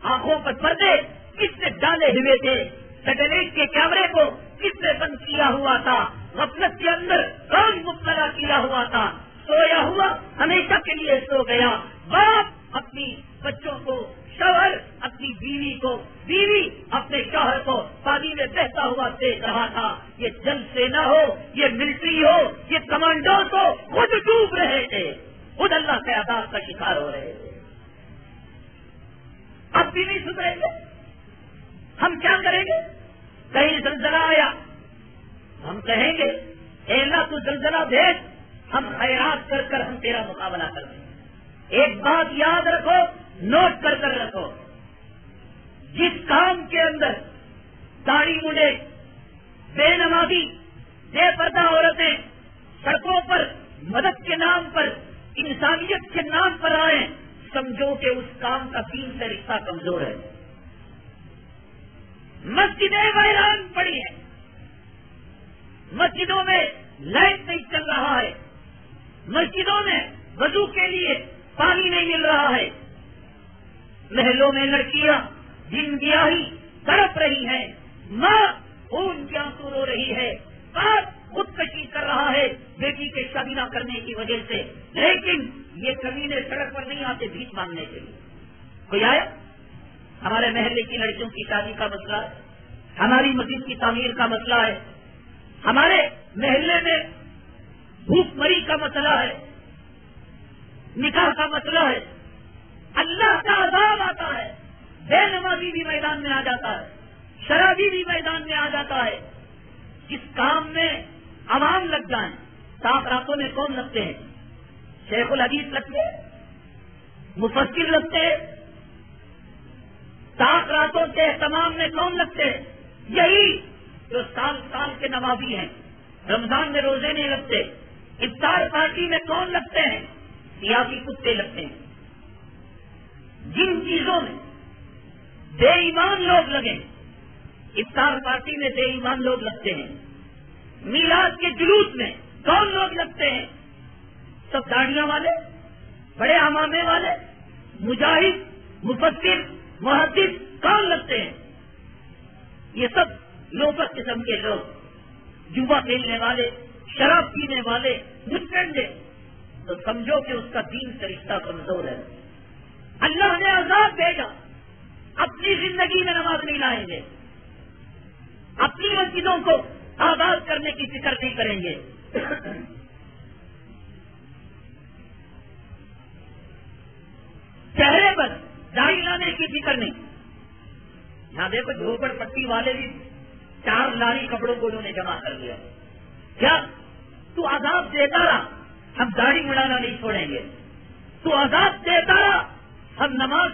آنکھوں پر پردے کس نے ڈالے ہوئے تھے؟ سیٹلائٹ کے کیمرے کو کس نے بند کیا ہوا تھا؟ غفلت کے اندر کون مبتلا کیا ہوا تھا؟ سویا ہوا ہمیشہ کے لیے سو گیا. باپ اپنی بچوں کو، شوہر اپنی بیوی کو، بیوی اپنے شوہر کو پانی میں بہتا ہوا دیکھ رہا تھا. یہ جل سینا ہو، یہ ملٹری ہو، یہ کمانڈوز ہو، خود ڈوب رہے تھے، خود اللہ کے عذاب کا شکار ہو رہے تھے. اب بھی نہیں سدھریں گے. ہم کیا کریں گے؟ کہیں زلزلہ آیا ہم کہیں گے اے اللہ تو زلزلہ بھیج، ہم خیرات کر کر ہم تیرا مقابلہ کریں گے. ایک بات یاد رکھو، نوٹ کر کر رکھو، جس کام کے اندر داڑھی مڈے، بے نمازی، بے پردہ عورتیں سڑکوں پر مدد کے نام پر، انسانیت کے نام پر آئیں، سمجھو کہ اس کام کا دین سے رشتہ کمزور ہے. مسجدیں ویران پڑی ہیں، مسجدوں میں لائٹ نہیں چل رہا ہے، مسجدوں میں وضو کے لیے پانی نہیں مل رہا ہے، محلوں میں لڑکیاں دن گیاہی تڑپ رہی ہیں، ماں خون کے آنسو رو رہی ہے، باپ خودکشی کر رہا ہے بیٹی کے شادی نہ کرنے کی وجہ سے. لیکن یہ کمینے سڑک پر نہیں آتے بھیک مانگنے کے لیے. کوئی آیا؟ ہمارے محلے کی لڑکیوں کی شادی کا مسئلہ ہے, ہماری مسجد کی تعمیر کا مسئلہ ہے, ہمارے محلے میں بھوک مری کا مسئلہ ہے, نکاح کا مسئلہ ہے. اللہ کا عذاب آتا ہے, بے نمازی بھی میدان میں آ جاتا ہے, شرابی بھی میدان میں آ جاتا ہے. جس کام میں عوام لگ جائیں, صاف راتوں میں کون لگتے ہیں؟ شیخ الحدیث لگتے ہیں, مفسر لگتے ہیں. صاف راتوں کے اہتمام میں کون لگتے ہیں؟ یہی جو سال سال کے نمازی ہیں, رمضان میں روزے نہیں لگتے. افطار پارٹی میں کون لگتے ہیں؟ سیاسی کتے لگتے ہیں. جن چیزوں میں بے ایمان لوگ لگے, افطار پارٹی میں بے ایمان لوگ لگتے ہیں. میلاد کے جلوس میں کون لوگ لگتے ہیں؟ سب داڑیاں والے, بڑے عمامے والے, مجاہد, مفسر, محدث کون لگتے ہیں؟ یہ سب لوبر قسم کے لوگ, جوا کھیلنے والے, شراب پینے والے, مٹکنڈے. تو سمجھو کہ اس کا دین سے رشتہ کمزور ہے. اللہ نے عذاب بھیجا, اپنی زندگی میں نماز نہیں لائیں گے, اپنی مسجدوں کو آباد کرنے کی فکر نہیں کریں گے. چہرے پر داڑھی لانے کی فکر نہیں. یہاں دیکھو جھوپڑ پٹی والے بھی 4 لاری کپڑوں کو انہوں نے جمع کر لیا. کیا تو عذاب دیتا رہا, ہم داڑھی مڑانا نہیں چھوڑیں گے. تو عذاب دیتا رہا, ہم نماز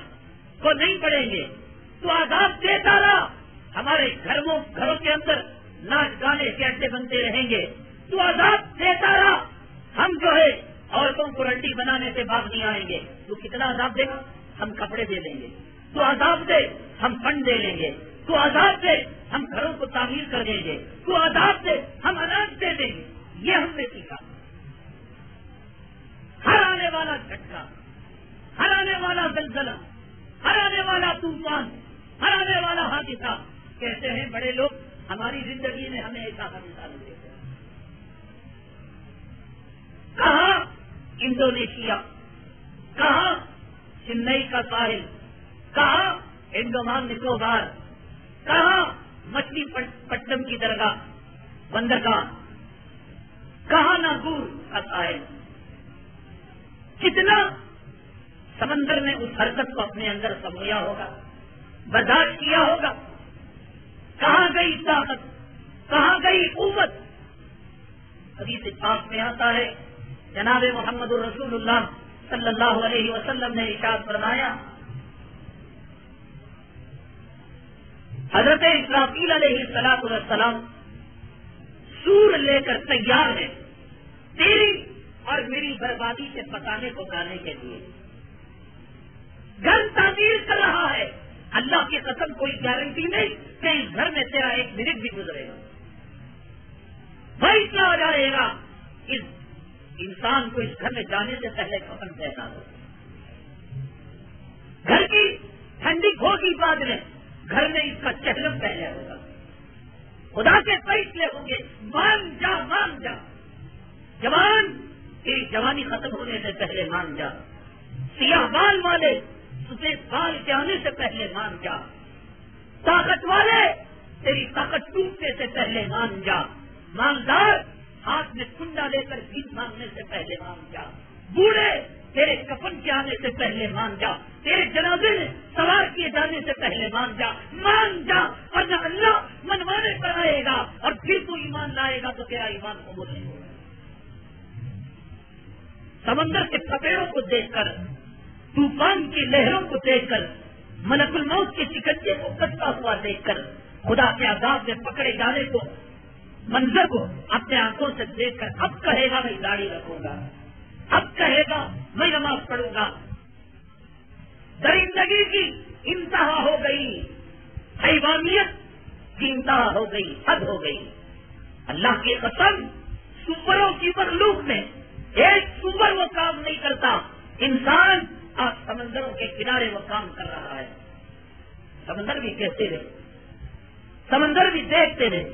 کو نہیں پڑھیں گے. تو عذاب دیتا رہا, ہمارے گھروں کے اندر ناچ گانے کے اڈے بنتے رہیں گے. تو عذاب دیتا رہا, ہم جو ہے عورتوں کو رنڈی بنانے سے باز نہیں آئیں گے. تو کتنا عذاب دے گا؟ ہم کپڑے دے دیں گے. تو عذاب دے, ہم فنڈ دے لیں گے. تو عذاب دے, ہم گھروں کو تعمیر کر دیں گے. تو عذاب دے, ہم اناج دے دیں گے. یہ ہم نے سیکھا. ہر آنے والا جھٹکا, ہر آنے والا زلزلہ, ہر آنے والا طوفان, ہر آنے والا حادثہ, کہتے ہیں بڑے لوگ ہماری زندگی میں ہمیں ایسا مثال دیتے ہیں. کہاں انڈونیشیا, کہاں چنئی کا ساحل, کہاں انڈومان نکوبار, کہاں مچھلی پٹنم کی درگاہ بندرگاہ, کہاں ناگور کا ساحل. کتنا سمندر نے اس حرکت کو اپنے اندر سمویا ہوگا, برداشت کیا ہوگا. کہاں گئی طاقت, کہاں گئی قوت. حدیث پاک میں آتا ہے, جناب محمد رسول اللہ صلی اللہ علیہ وسلم نے ارشاد فرمایا, حضرت اسرافیل علیہ السلام سور لے کر تیار ہے تیری اور میری بربادی سے بچانے کو گانے کے لیے. گھر تعمیر کر رہا ہے, اللہ کی قسم کوئی گارنٹی نہیں کہ اس گھر میں تیرا 1 منٹ بھی گزرے گا. اتنا ہو جائے گا, اس انسان کو اس گھر میں جانے سے پہلے کفن پہنا ہو. گھر کی ٹھنڈی ہوگی بعد میں, گھر میں اس کا چہلم پہلے ہوگا. خدا کے فیصلے ہوں گے, مان جا مان جا. جوان تیری جوانی ختم ہونے سے پہلے مان جا. سیاہ بال والے سفید بال کے آنے سے پہلے مان جا. طاقت والے تیری طاقت ٹوٹنے سے پہلے مان جا. مالدار ہاتھ میں کنڈا لے کر بھیک مانگنے سے پہلے مان جا. بوڑھے تیرے کفن کے آنے سے پہلے مان جا. تیرے جنازے میں سوار کیے جانے سے پہلے مان جا. مان جا, ورنہ اللہ منوانے پر آئے گا اور پھر تو ایمان لائے گا تو تیرا ایمان قبول نہیں ہوگا. سمندر کے تپیڑوں کو دیکھ کر, طوفان کی لہروں کو دیکھ کر, ملک الموت کے چکنجے کو کٹتا ہوا دیکھ کر, خدا کے عذاب میں پکڑے جانے کو منظر کو اپنے آنکھوں سے دیکھ کر اب کہے گا میں داڑھی رکھوں گا, اب کہے گا میں نماز پڑھوں گا. درندگی کی انتہا ہو گئی, حیوانیت کی انتہا ہو گئی, حد ہو گئی. اللہ کی قسم, سوروں کی مخلوق میں ایک سور وہ کام نہیں کرتا. انسان آج سمندروں کے کنارے وہ کام کر رہا ہے. سمندر بھی کہتے رہے, سمندر بھی دیکھتے رہے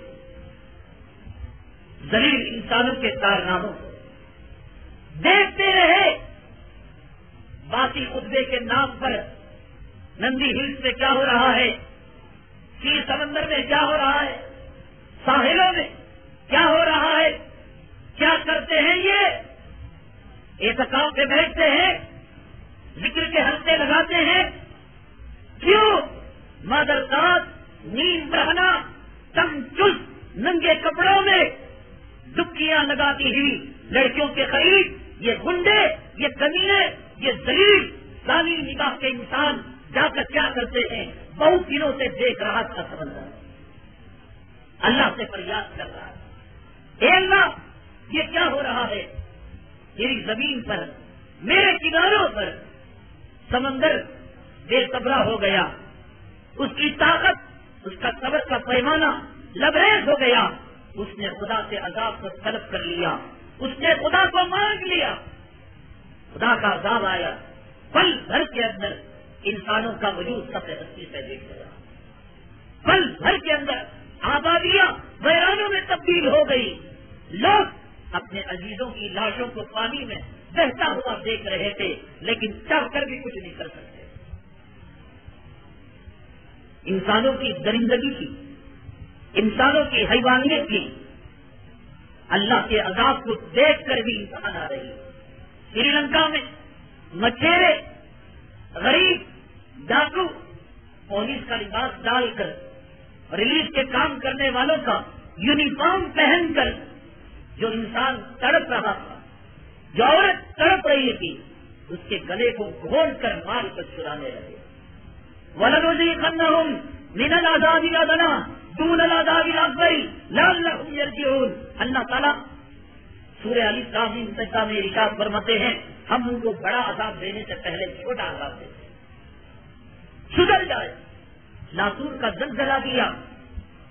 ذلیل انسانوں کے کارناموں کو دیکھتے رہے. سیلاب پر نندی ہلز میں کیا ہو رہا ہے، سی سمندر میں کیا ہو رہا ہے، ساحلوں میں کیا ہو رہا ہے، کیا کرتے ہیں یہ اعتکاف پہ بیٹھتے ہیں، ذکر کے حلقے لگاتے ہیں، کیوں؟ مادرکات نیند رہنا، تم چست ننگے کپڑوں میں ڈبکیاں لگاتی ہوئی لڑکیوں کے قریب یہ گنڈے، یہ کمینے، یہ ذلیل ظالم نگاہ کے انسان جا کر کیا کرتے ہیں؟ بہت دنوں سے دیکھ رہا تھا سمندر، اللہ سے فریاد کر رہا ہے، اے اللہ یہ کیا ہو رہا ہے؟ میری زمین پر، میرے کناروں پر سمندر بے صبرا ہو گیا، اس کی طاقت، اس کا صبر کا پیمانہ لبریز ہو گیا، اس نے خدا سے عذاب کو طلب کر لیا، اس نے خدا کو مانگ لیا، خدا کا عذاب آیا، پل بھر کے اندر انسانوں کا وجود سب ہستی سے دیکھ گیا، پل بھر کے اندر آبادیاں ویرانوں میں تبدیل ہو گئی، لوگ اپنے عزیزوں کی لاشوں کو پانی میں بہتا ہوا دیکھ رہے تھے، لیکن چاہ کر بھی کچھ نہیں کر سکتے۔ انسانوں کی درندگی کی، انسانوں کی حیوانیت کی، اللہ کے عذاب کو دیکھ کر بھی انسان آ رہی ہے۔ سری لنکا میں مچھیرے، غریب، ڈاکو پولیس کا لباس ڈال کر، ریلیف کے کام کرنے والوں کا یونیفارم پہن کر جو انسان تڑپ رہا تھا، جو عورت تڑپ رہی تھی، اس کے گلے کو گھول کر مار کر چرانے لگے۔ وَلَنُذِيقَنَّهُمْ مِنَ الْعَذَابِ الْأَدْنَىٰ دُونَ الْعَذَابِ الْأَكْبَرِ لَعَلَّهُمْ يَرْجِعُونَ۔ اللہ تعالیٰ سورہ الف لام میم سجدہ میں ارشاد فرماتے ہیں، ہم ان کو بڑا عذاب دینے سے پہلے چھوٹا عذاب دیتے ہیں، سدھر جائے۔ لاسور کا زلزلہ دیا،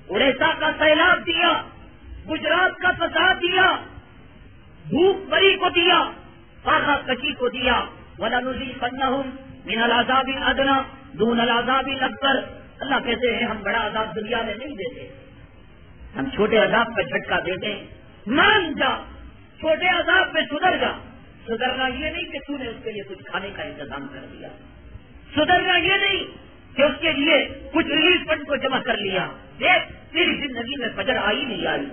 اڑیسہ کا سیلاب دیا، گجرات کا فساد دیا، دھوپ بری کو دیا، فاقہ کشی کو دیا۔ وَلَنُذِيقَنَّهُمْ مِنَ الْعَذَابِ الْأَدْنَىٰ دُونَ الْعَذَابِ الْأَكْبَرِ۔ اللہ کہتے ہیں ہم بڑا عذاب دنیا میں نہیں دیتے، ہم چھوٹے عذاب کا جھٹکا دیتے ہیں۔ مان جا، چھوٹے عذاب میں سدھر جا۔ سدھرنا یہ نہیں کہ تو نے اس کے لیے کچھ کھانے کا انتظام کر دیا، سدھرنا یہ نہیں کہ اس کے لیے کچھ ریلیف فنڈ کو جمع کر لیا۔ دیکھ تیری زندگی میں فجر آئی نہیں آئی،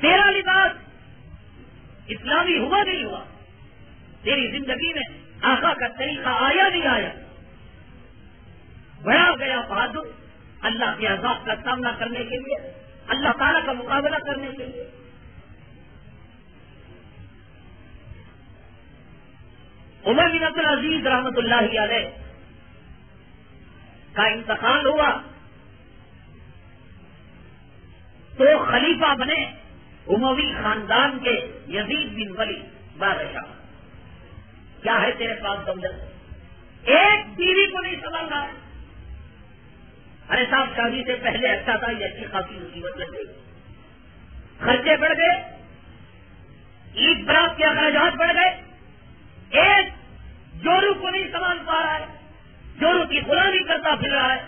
تیرا لباس اسلامی ہوا نہیں ہوا، تیری زندگی میں آقا کا طریقہ آیا نہیں آیا، بڑا گیا بہادر اللہ کے عذاب کا سامنا کرنے کے لیے، اللہ تعالیٰ کا مقابلہ کرنے کے لیے۔ عمر بن عبد العزیز رحمۃ اللہ علیہ کا انتقال ہوا تو خلیفہ بنے اموی خاندان کے یزید بن ولی بادشاہ۔ کیا ہے تیرے پاس دولت؟ ایک بیوی کو نہیں سنبھالنا ہے۔ ارے صاحب شادی سے پہلے اچھا تھا، یہ اچھی خاصی مصیبت لگ گئی، خرچے بڑھ گئے، عید برات کے اخراجات بڑھ گئے، ایک جورو کو نہیں سنبھال پا رہا ہے، جورو کی غلامی کرتا پھر رہا ہے،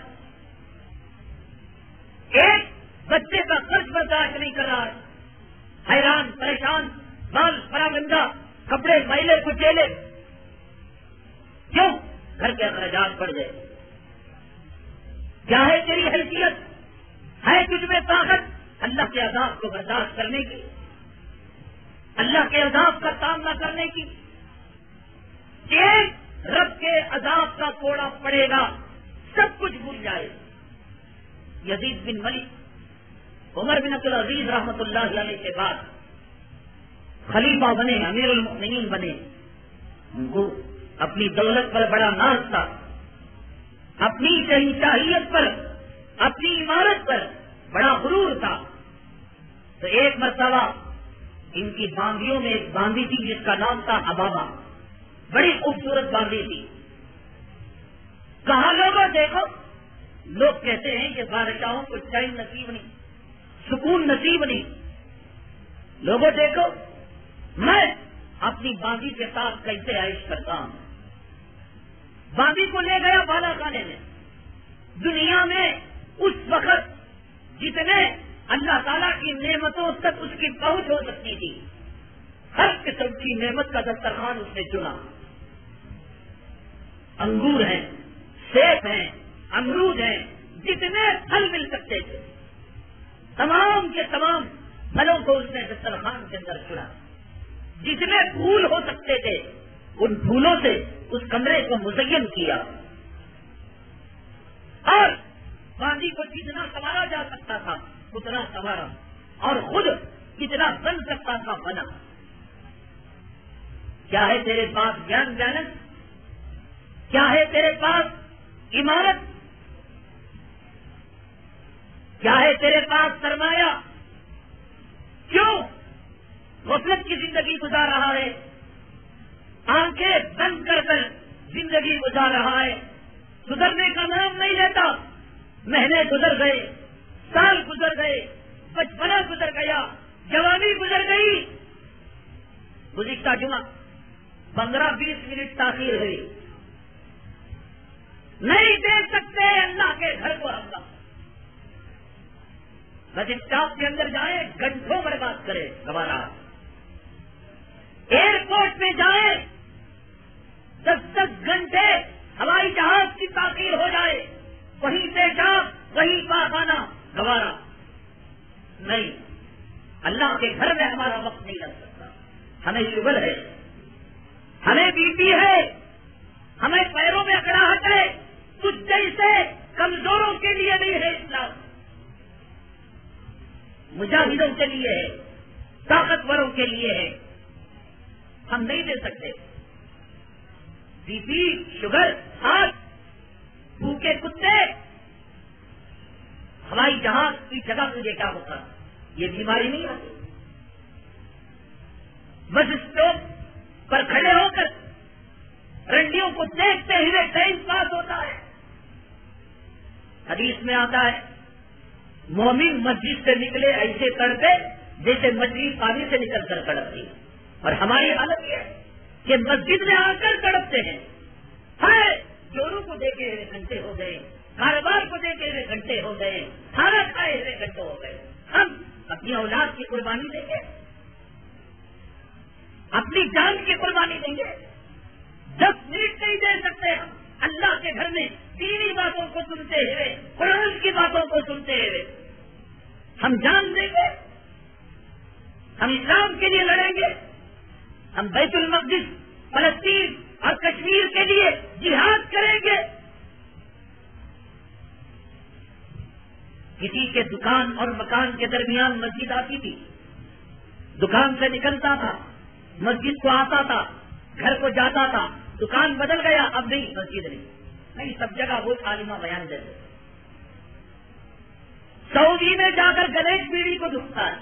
ایک بچے کا خرچ برداشت نہیں کر رہا ہے، حیران پریشان، بال پراگندہ، کپڑے میلے کچیلے، کیوں؟ گھر کے اخراجات بڑھ گئے۔ کیا ہے تیری حیثیت؟ ہے تجھ میں طاقت اللہ کے عذاب کو برداشت کرنے کی، اللہ کے عذاب کا سامنا کرنے کی؟ ایک رب کے عذاب کا کوڑا پڑے گا، سب کچھ بھول جائے۔ یزید بن ملک عمر بن عبد العزیز رحمۃ اللہ علیہ کے بعد خلیفہ بنے، امیر المؤمنین بنے۔ ان کو اپنی دولت پر بڑا ناز تھا، اپنی شہنشاہیت پر، اپنی عمارت پر بڑا غرور تھا۔ تو ایک مرتبہ ان کی باندیوں میں ایک باندی تھی جس کا نام تھا حبابہ، بڑی خوبصورت باندی تھی۔ کہا لوگوں دیکھو، لوگ کہتے ہیں کہ بادشاہوں کو چین نصیب نہیں، سکون نصیب نہیں۔ لوگوں دیکھو میں اپنی باندی کے ساتھ کیسے عائش کرتا ہوں۔ باندی کو لے گیا بالا خانے میں۔ دنیا میں اس وقت جتنے اللہ تعالیٰ کی نعمتوں تک اس کی پہنچ ہو سکتی تھی، ہر قسم کی نعمت کا دسترخوان اس نے چنا۔ انگور ہیں، سیب ہیں، امرود ہیں، جتنے پھل مل سکتے تھے تمام کے تمام پھلوں کو اس نے دسترخوان کے اندر چڑھا. جتنے پھول ہو سکتے تھے ان پھولوں سے اس کمرے کو مزین کیا اور باندی کو جتنا سنوارا جا سکتا تھا اتنا سنوارا اور خود جتنا بن سکتا تھا بنا. کیا ہے تیرے پاس گیان بیانت؟ کیا ہے تیرے پاس عمارت؟ کیا ہے تیرے پاس سرمایہ؟ کیوں غفلت کی زندگی گزار رہا ہے؟ آنکھیں بند کر کر زندگی گزار رہا ہے، گزرنے کا نام نہیں لیتا. مہینے گزر گئے، سال گزر گئے، بچپنا گزر گیا، جوانی گزر گئی. گزشتہ جمعہ 15-20 منٹ تاخیر ہوئی. نہیں دیکھ سکتے اللہ کے گھر کو ہم بس اسٹاف کے اندر جائیں گھنٹوں برباد کرے گوارا. ایئرپورٹ میں جائیں 10 گھنٹے ہوائی جہاز کی تاخیر ہو جائے، وہیں پیشاب وہیں پاخانہ گوارا نہیں. اللہ کے گھر میں ہمارا وقت نہیں لگ سکتا. ہمیں شوگر ہے، ہمیں بی پی ہے، ہمیں پیروں میں اکڑاہٹ ہے. کچھ جیسے کمزوروں کے لیے نہیں ہے اسلام، مجاہدوں کے لیے ہے، طاقتوروں کے لیے ہے. ہم نہیں دے سکتے. بی پی، شوگر، ہارٹ، بھوکے کتے، ہوائی جہاز کی جگہ تجھے کیا ہوتا؟ یہ بیماری نہیں آتی. بس اسٹاپ پر کھڑے ہو کر رنڈیوں کو دیکھتے ہوئے ٹائم پاس ہوتا ہے. حدیث میں آتا ہے مومن مسجد سے نکلے ایسے تڑپے جیسے مچھلی پانی سے نکل کر تڑپتی. اور ہماری حالت یہ ہے کہ مسجد میں آ کر تڑپتے ہیں. ہائے چوروں کو دیکھے ہوئے گھنٹے ہو گئے، کاروبار کو دیکھے ہوئے گھنٹے ہو گئے، کھانا کھائے ہوئے گھنٹے ہو گئے. ہم اپنی اولاد کی قربانی دیں گے، اپنی جان کی قربانی دیں گے. 10 منٹ نہیں دے سکتے ہم اللہ کے گھر میں دینی باتوں کو سنتے ہوئے، قرآن کی باتوں کو سنتے ہوئے. ہم جان دیں گے، ہم اسلام کے لیے لڑیں گے، ہم بیت المقدس، فلسطین اور کشمیر کے لیے جہاد کریں گے. کسی کے دکان اور مکان کے درمیان مسجد آتی تھی، دکان سے نکلتا تھا، مسجد کو آتا تھا، گھر کو جاتا تھا. دکان بدل گیا، اب نہیں، مسجد نہیں، سب جگہ وہ عالمہ بیان دیتے. سعودی میں جا کر گنیش بیڑی کو دکھتا ہے،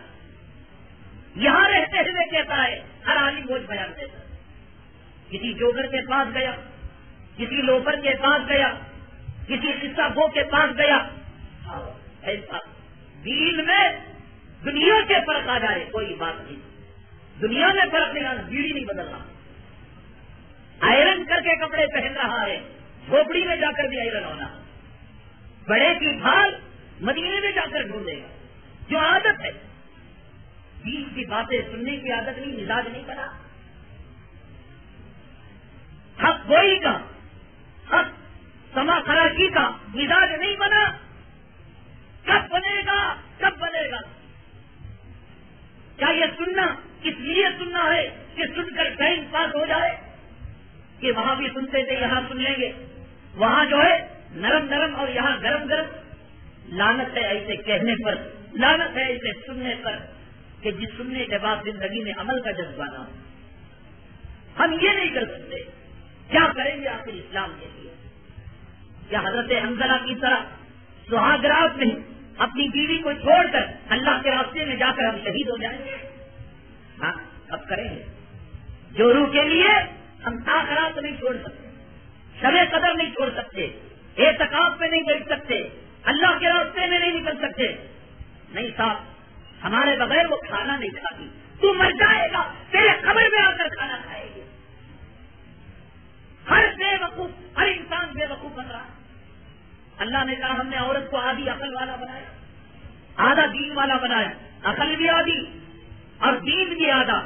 یہاں رہتے ہوئے کہتا ہے ہر عالم روز بیان دیتا ہے. کسی جوگر کے پاس گیا، کسی لوفر کے پاس گیا، کسی قصہ گو کے پاس گیا. ایسا دین میں دنیا کے فرق آ جائے کوئی بات نہیں. دنیا میں فرق نہیں آنا، بیڑی نہیں بدلنا. آئرن کر کے کپڑے پہن رہا ہے، کھوپڑی میں جا کر بھی آئرن ہونا. بڑے کی بھال مدینے میں جا کر ڈھونڈے گا. جو عادت ہے دین کی باتیں سننے کی عادت نہیں، مزاج نہیں بنا. حق گوئی کا، حق سما خراشی کا مزاج نہیں بنا. کب بنے گا؟ کب بنے گا؟ کیا یہ سننا اس لیے سننا ہے کہ سن کر ٹائم پاس ہو جائے کہ وہاں بھی سنتے تھے یہاں سن لیں گے، وہاں جو ہے نرم نرم اور یہاں گرم گرم. لعنت ہے ایسے کہنے پر، لعنت ہے ایسے سننے پر کہ جس سننے کے بعد زندگی میں عمل کا جذبہ نہ ہو. ہم یہ نہیں کر سکتے. کیا کریں گے آخر اسلام کے لیے؟ کیا حضرت حنظلہ کی طرح سہاگرات نہیں اپنی بیوی کو چھوڑ کر اللہ کے راستے میں جا کر ہم شہید ہو جائیں گے؟ ہاں، اب کریں گے. جورو کے لیے ہم آخرات نہیں چھوڑ سکتے، شب قدر نہیں چھوڑ سکتے، اعتکاف میں نہیں بیٹھ سکتے، اللہ کے راستے میں نہیں نکل سکتے. نہیں صاحب، ہمارے بغیر وہ کھانا نہیں کھاتی. تو مر جائے گا، تیرے قبر میں آ کر کھانا کھائے گی. ہر بے وقوف، ہر انسان بے وقوف بن رہا ہے. اللہ نے کہا ہم نے عورت کو آدھی عقل والا بنایا، آدھا دین والا بنایا. عقل بھی آدھی اور دین بھی آدھا.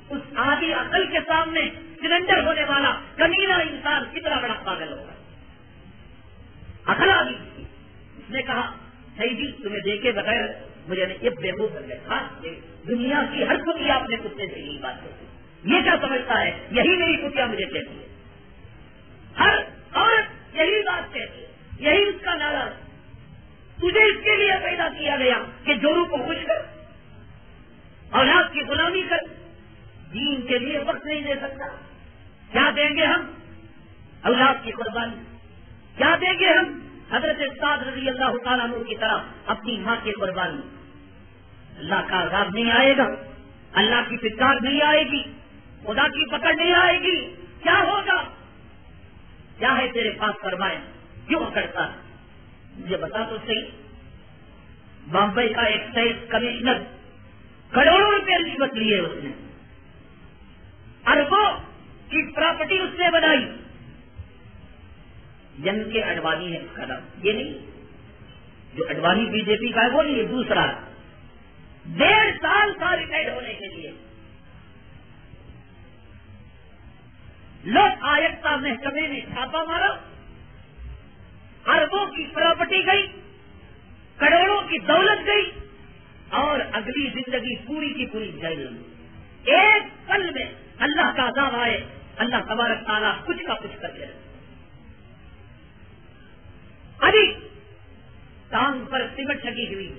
اس آدھی عقل کے سامنے سلنڈر ہونے والا کمینہ انسان کتنا بڑا پاگل ہوگا. اخلا اس نے کہا سیدی تمہیں دیکھے بغیر مجھے یہ بیوقوف کر گیا. دنیا کی ہر کتیا اپنے کتے سے یہی بات کرتی. یہ کیا سمجھتا ہے یہی میری کتیا مجھے کہتی ہے. ہر عورت یہی بات کہتی ہے, یہی اس کا نعرہ ہے. تجھے اس کے لیے پیدا کیا گیا کہ جورو کو خوش کر, اولاد کی غلامی کر, دین کے لیے وقت نہیں دے سکتا. کیا دیں گے ہم؟ اولاد کی قربانی. کیا دیں گے ہم؟ حضرت سعد رضی اللہ تعالیٰ عنہ کی طرح اپنی ماں کی قربانی. اللہ کا عذاب نہیں آئے گا, اللہ کی فٹکار نہیں آئے گی, خدا کی پکڑ نہیں آئے گی. کیا ہوگا؟ کیا ہے تیرے پاس فرمائے, کیوں کرتا ہے مجھے بتا تو صحیح. بامبئی کا ایکسائز کمشنر کروڑوں روپے رشوت لیے اس نے, اربوں کی پراپرٹی اس نے بنائی. جنگ کے اڈوانی ہے اس کا نام, یہ نہیں جو اڈوانی بی جے پی کا ہے وہ نہیں, دوسرا 1.5 سال کا ریٹائر ہونے کے لیے لوک آیکتا محکمے نے چھاپا مارا, اربوں کی پراپرٹی گئی, کروڑوں کی دولت گئی, اور اگلی زندگی پوری کی پوری جائے. ایک پل میں اللہ کا عذاب آئے, اللہ تبارک تعالیٰ کچھ کا کچھ کر دے. ابھی ٹانگ پر سمٹ لگی ہوئی,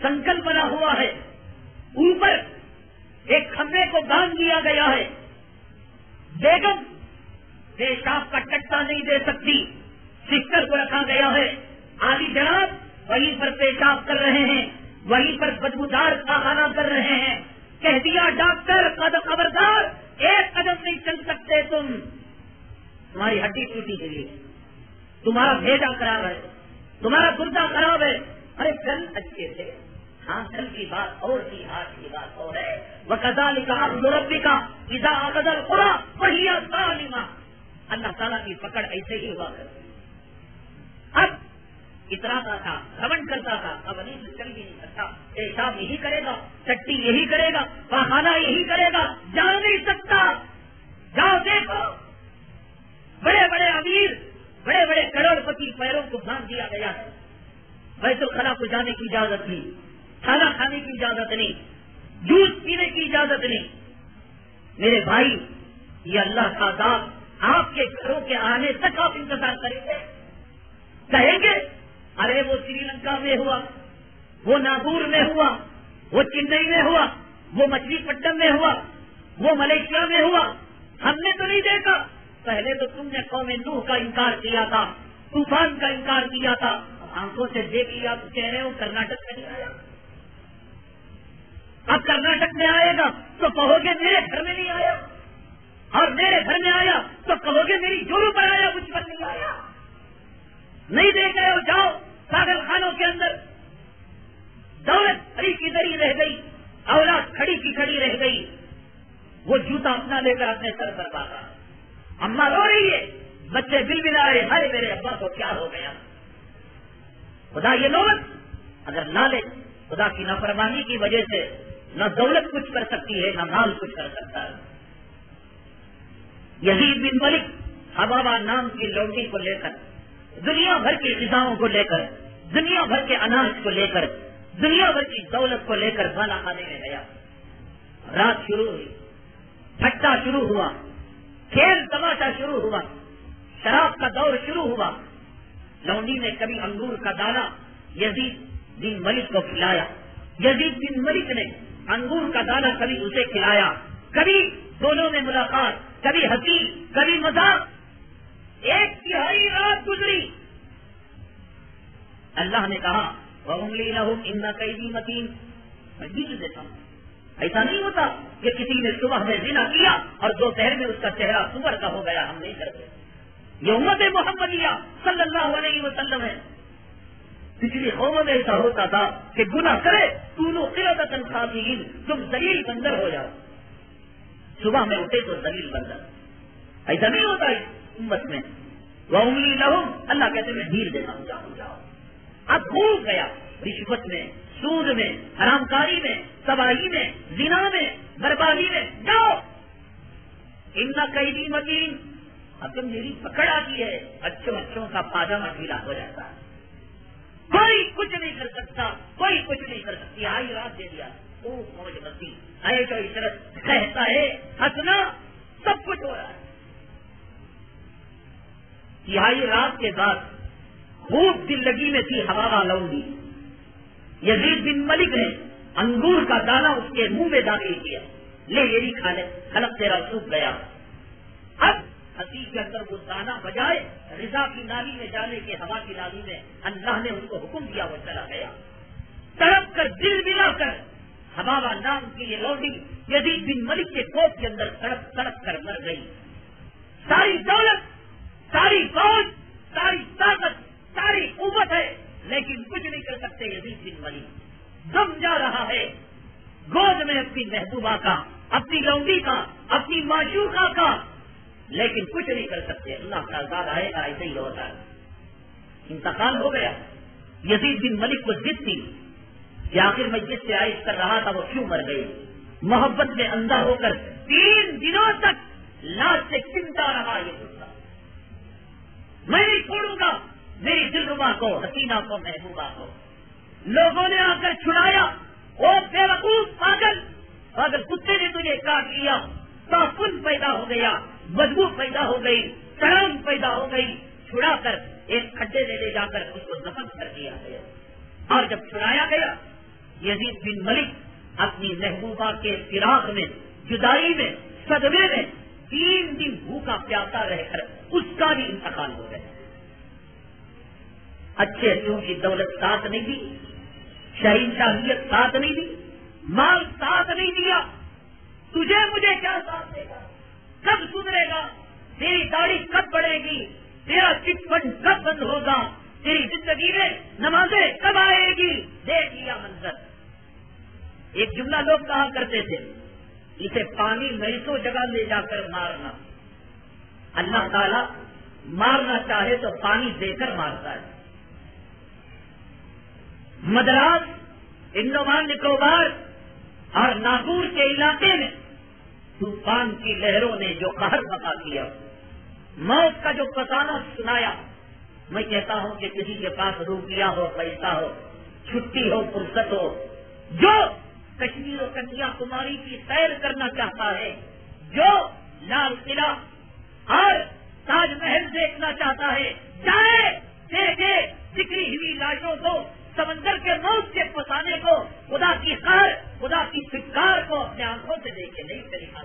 سنکل بنا ہوا ہے, اوپر ایک کھمبے کو باندھ دیا گیا ہے. بیگم پیشاب کا ٹٹا نہیں دے سکتی, سسٹر کو رکھا گیا ہے. عالی جناب وہیں پر پیشاب کر رہے ہیں, وہیں پر بدبودار کھانا کر رہے ہیں. کہہ دیا ڈاکٹر خبردار, ایک قدم نہیں چل سکتے تم, تمہاری ہڈی ٹوٹی ہوئی ہے, تمہارا بھیجا خراب ہے, تمہارا گردہ خراب ہے. ارے کل اچھے تھے, ہاں کل کی بات اور تھی, آج کی بات اور ہے. وَكَذَلِكَ أَخْذُ رَبِّكَ إِذَا أَخَذَ الْقُرَىٰ وَهِيَ ظَالِمَةٌ. اللہ تعالیٰ کی پکڑ ایسے ہی ہوا کرتی. اب اتراتا تھا, گھمنڈ کرتا تھا, اب نہیں چل بھی نہیں سکتا. پیشاب یہی کرے گا, ٹٹی یہی کرے گا, پاخانہ یہی کرے گا, جا نہیں سکتا. جاؤ دیکھو, بڑے بڑے امیر, بڑے بڑے کروڑ پتی پیروں کو باندھ دیا گیا ہے. بیت الخلا کو جانے کی اجازت نہیں, کھانا کھانے کی اجازت نہیں, جوس پینے کی اجازت نہیں. میرے بھائی, یہ اللہ کا عذاب آپ کے گھروں کے آنے تک آپ انتظار کریں گے. کہیں گے ارے وہ سری لنکا میں ہوا, وہ ناگور میں ہوا, وہ چنئی میں ہوا, وہ مچھلی پٹنم میں ہوا, وہ ملیشیا میں ہوا, ہم نے تو نہیں دیکھا. پہلے تو تم نے قوم نوح کا انکار کیا تھا, طوفان کا انکار کیا تھا, آنکھوں سے دیکھ لیا تو کہہ رہے ہو کرناٹک میں نہیں آیا. اب کرناٹک میں آئے گا تو کہو گے میرے گھر میں نہیں آیا, اور میرے گھر میں آیا تو کہو گے میری جورو پر آیا, مجھ پر نہیں آیا. نہیں دیکھ رہے ہو, جاؤ پاگل خانوں کے اندر. دولت کھڑی کی دری رہ گئی, اولاد کھڑی کی کھڑی رہ گئی. وہ جوتا اپنا لے کر اپنے سر پر باندھا, اماں رو رہی ہے, بچے بل بلا رہے, ہائے میرے ابا کو کیا ہو گیا. خدا یہ نوبت اگر نہ لے, خدا کی نافرمانی کی وجہ سے نہ دولت کچھ کر سکتی ہے, نہ مال کچھ کر سکتا ہے. یزید بن ملک حبابہ نام کی لوٹی کو لے کر, دنیا بھر کی غذاؤں کو لے کر, دنیا بھر کے اناج کو لے کر, دنیا بھر کی دولت کو لے کر کھانا کھانے میں گیا. رات شروع ہوئی, ٹھٹا شروع ہوا, کھیل تماشا شروع ہوا, شراب کا دور شروع ہوا. لونڈی نے کبھی انگور کا دانا یزید بن ملک کو کھلایا, یزید بن ملک نے انگور کا دانا کبھی اسے کھلایا. کبھی دونوں میں ملاقات, کبھی ہنسی, کبھی مذاق. 1/3 رات گزری. اللہ نے کہا وَأُمْلِي لَهُمْ إِنَّ كَيْدِي مَتِينٌ. میں جیت دیتا ہوں. ایسا نہیں ہوتا کہ کسی نے صبح میں زنا کیا اور دوپہر میں اس کا چہرہ سور کا ہو گیا, ہم نہیں کرتے. یہ امت محمدیہ صلی اللہ علیہ وسلم ہے. پچھلی قوموں میں ایسا ہوتا تھا کہ گناہ کرے تونو قردۃ خاسئین, تم ذلیل بندر ہو جاؤ. صبح میں اٹھے تو ذلیل بندر. ایسا نہیں ہوتا امت میں. وَأُمْلِي لَهُمْ, اللہ کہتے میں ڈھیل دیتا ہوں, جاؤ جاؤ. اب بھول گیا رشوت میں, سود میں, حرام کاری میں, تباہی میں, زنا میں, بربادی میں. جاؤ ان قیدی متین، اب تو میری پکڑ آتی ہے، بچوں کا پاجامہ ڈھیلا ہو جاتا ہے، کوئی کچھ نہیں کر سکتا، کوئی کچھ نہیں کر سکتی، آئی رات دے دیا، او موج مستی، عیش و عشرت، کہتا ہے ہنسنا، سب کچھ ہو رہا ہے۔ تہائی رات کے بعد خوب دل لگی میں تھی ہوا لونگی، یزید بن ملک نے انگور کا دانہ اس کے منہ میں داخل کیا، لے یہی کھا لے، حلق تیرا سوکھ گیا۔ اب ہنسی کے اندر وہ دانہ بجائے رضا کی نالی میں جانے کے، ہوا کی نالی میں اللہ نے اس کو حکم دیا، وہ چلا گیا۔ تڑپ کر دل ملا کر حبابہ نام کی یہ لوڈی یزید بن ملک کے کوپ کے اندر تڑپ تڑپ کر مر گئی۔ ساری دولت، ساری فوج، ساری طاقت، ساری قوت ہے، لیکن کچھ نہیں کر سکتے یزید بن ملک۔ دم جا رہا ہے گود میں اپنی محبوبہ کا، اپنی لونڈی کا، اپنی معشوقہ کا، لیکن کچھ نہیں کر سکتے۔ اللہ کا عذاب آئے گا، ایسے ہی ہوتا ہے۔ انتقال ہو گیا۔ یزید بن ملک کو ضد تھی کہ آخر میں جس سے عائش کر رہا تھا وہ کیوں مر گئی۔ محبت میں اندھا ہو کر 3 دنوں تک لاش سے چمٹا رہا یہ غصہ، میں نہیں چھوڑوں گا میری دلربا کو، حسینہ کو، محبوبہ کو۔ لوگوں نے آ کر چھڑایا، او بے وقوف پاگل، اگر کتے نے تجھے کاٹ لیا تعفن پیدا ہو گیا، بدبو پیدا ہو گئی، تڑام پیدا ہو گئی، چھڑا کر ایک کھڈے میں لے جا کر اس کو دفن کر دیا گیا۔ اور جب چھڑایا گیا یزید بن ملک اپنی محبوبہ کے فراق میں، جدائی میں، صدمے میں 3 دن بھوکا پیاسا رہ کر اس کا بھی انتقال ہو گیا۔ اچھے اچھوں کی دولت ساتھ نہیں دی، شہنشاہیت ساتھ نہیں دی، مال ساتھ نہیں دیا، تجھے مجھے کیا ساتھ دے گا؟ کب سدھرے گا؟ تیری داڑھی کب بڑھے گی؟ تیرا چٹ فنڈ کب بند ہوگا؟ تیری زندگی میں نمازیں کب آئے گی؟ دیکھ لیا منظر۔ ایک جملہ لوگ کہا کرتے تھے، اسے پانی میسو جگہ لے جا کر مارنا۔ اللہ تعالیٰ مارنا چاہے تو پانی دے کر مارتا ہے۔ مدراس، انڈومان نکوبار اور ناگور کے علاقے میں طوفان کی لہروں نے جو قہر بقا کیا، موت کا جو فسانہ سنایا، میں کہتا ہوں کہ کسی کے پاس روپیہ ہو، پیسہ ہو، چھٹی ہو، فرصت ہو، جو کشمیر و کنیا کماری کی سیر کرنا چاہتا ہے، جو لال قلعہ اور تاج محل دیکھنا چاہتا ہے، جائے، دیکھے بکھری ہوئی لاشوں کو، سمندر کے موت کے فسانے کو، خدا کی قہر، خدا کی فٹکار کو اپنے آنکھوں سے دیکھے، نہیں طریقہ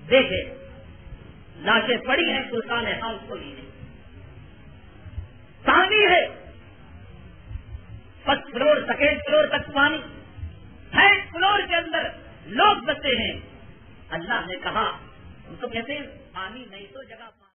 دیکھے۔ لاشیں پڑی ہیں، سلطان حال کوئی نہیں، پانی ہے، 1st فلور 2nd فلور تک پانی، 3rd فلور کے اندر لوگ بسے ہیں۔ اللہ نے کہا، ان کو کہتے ہیں پانی نہیں تو جگہ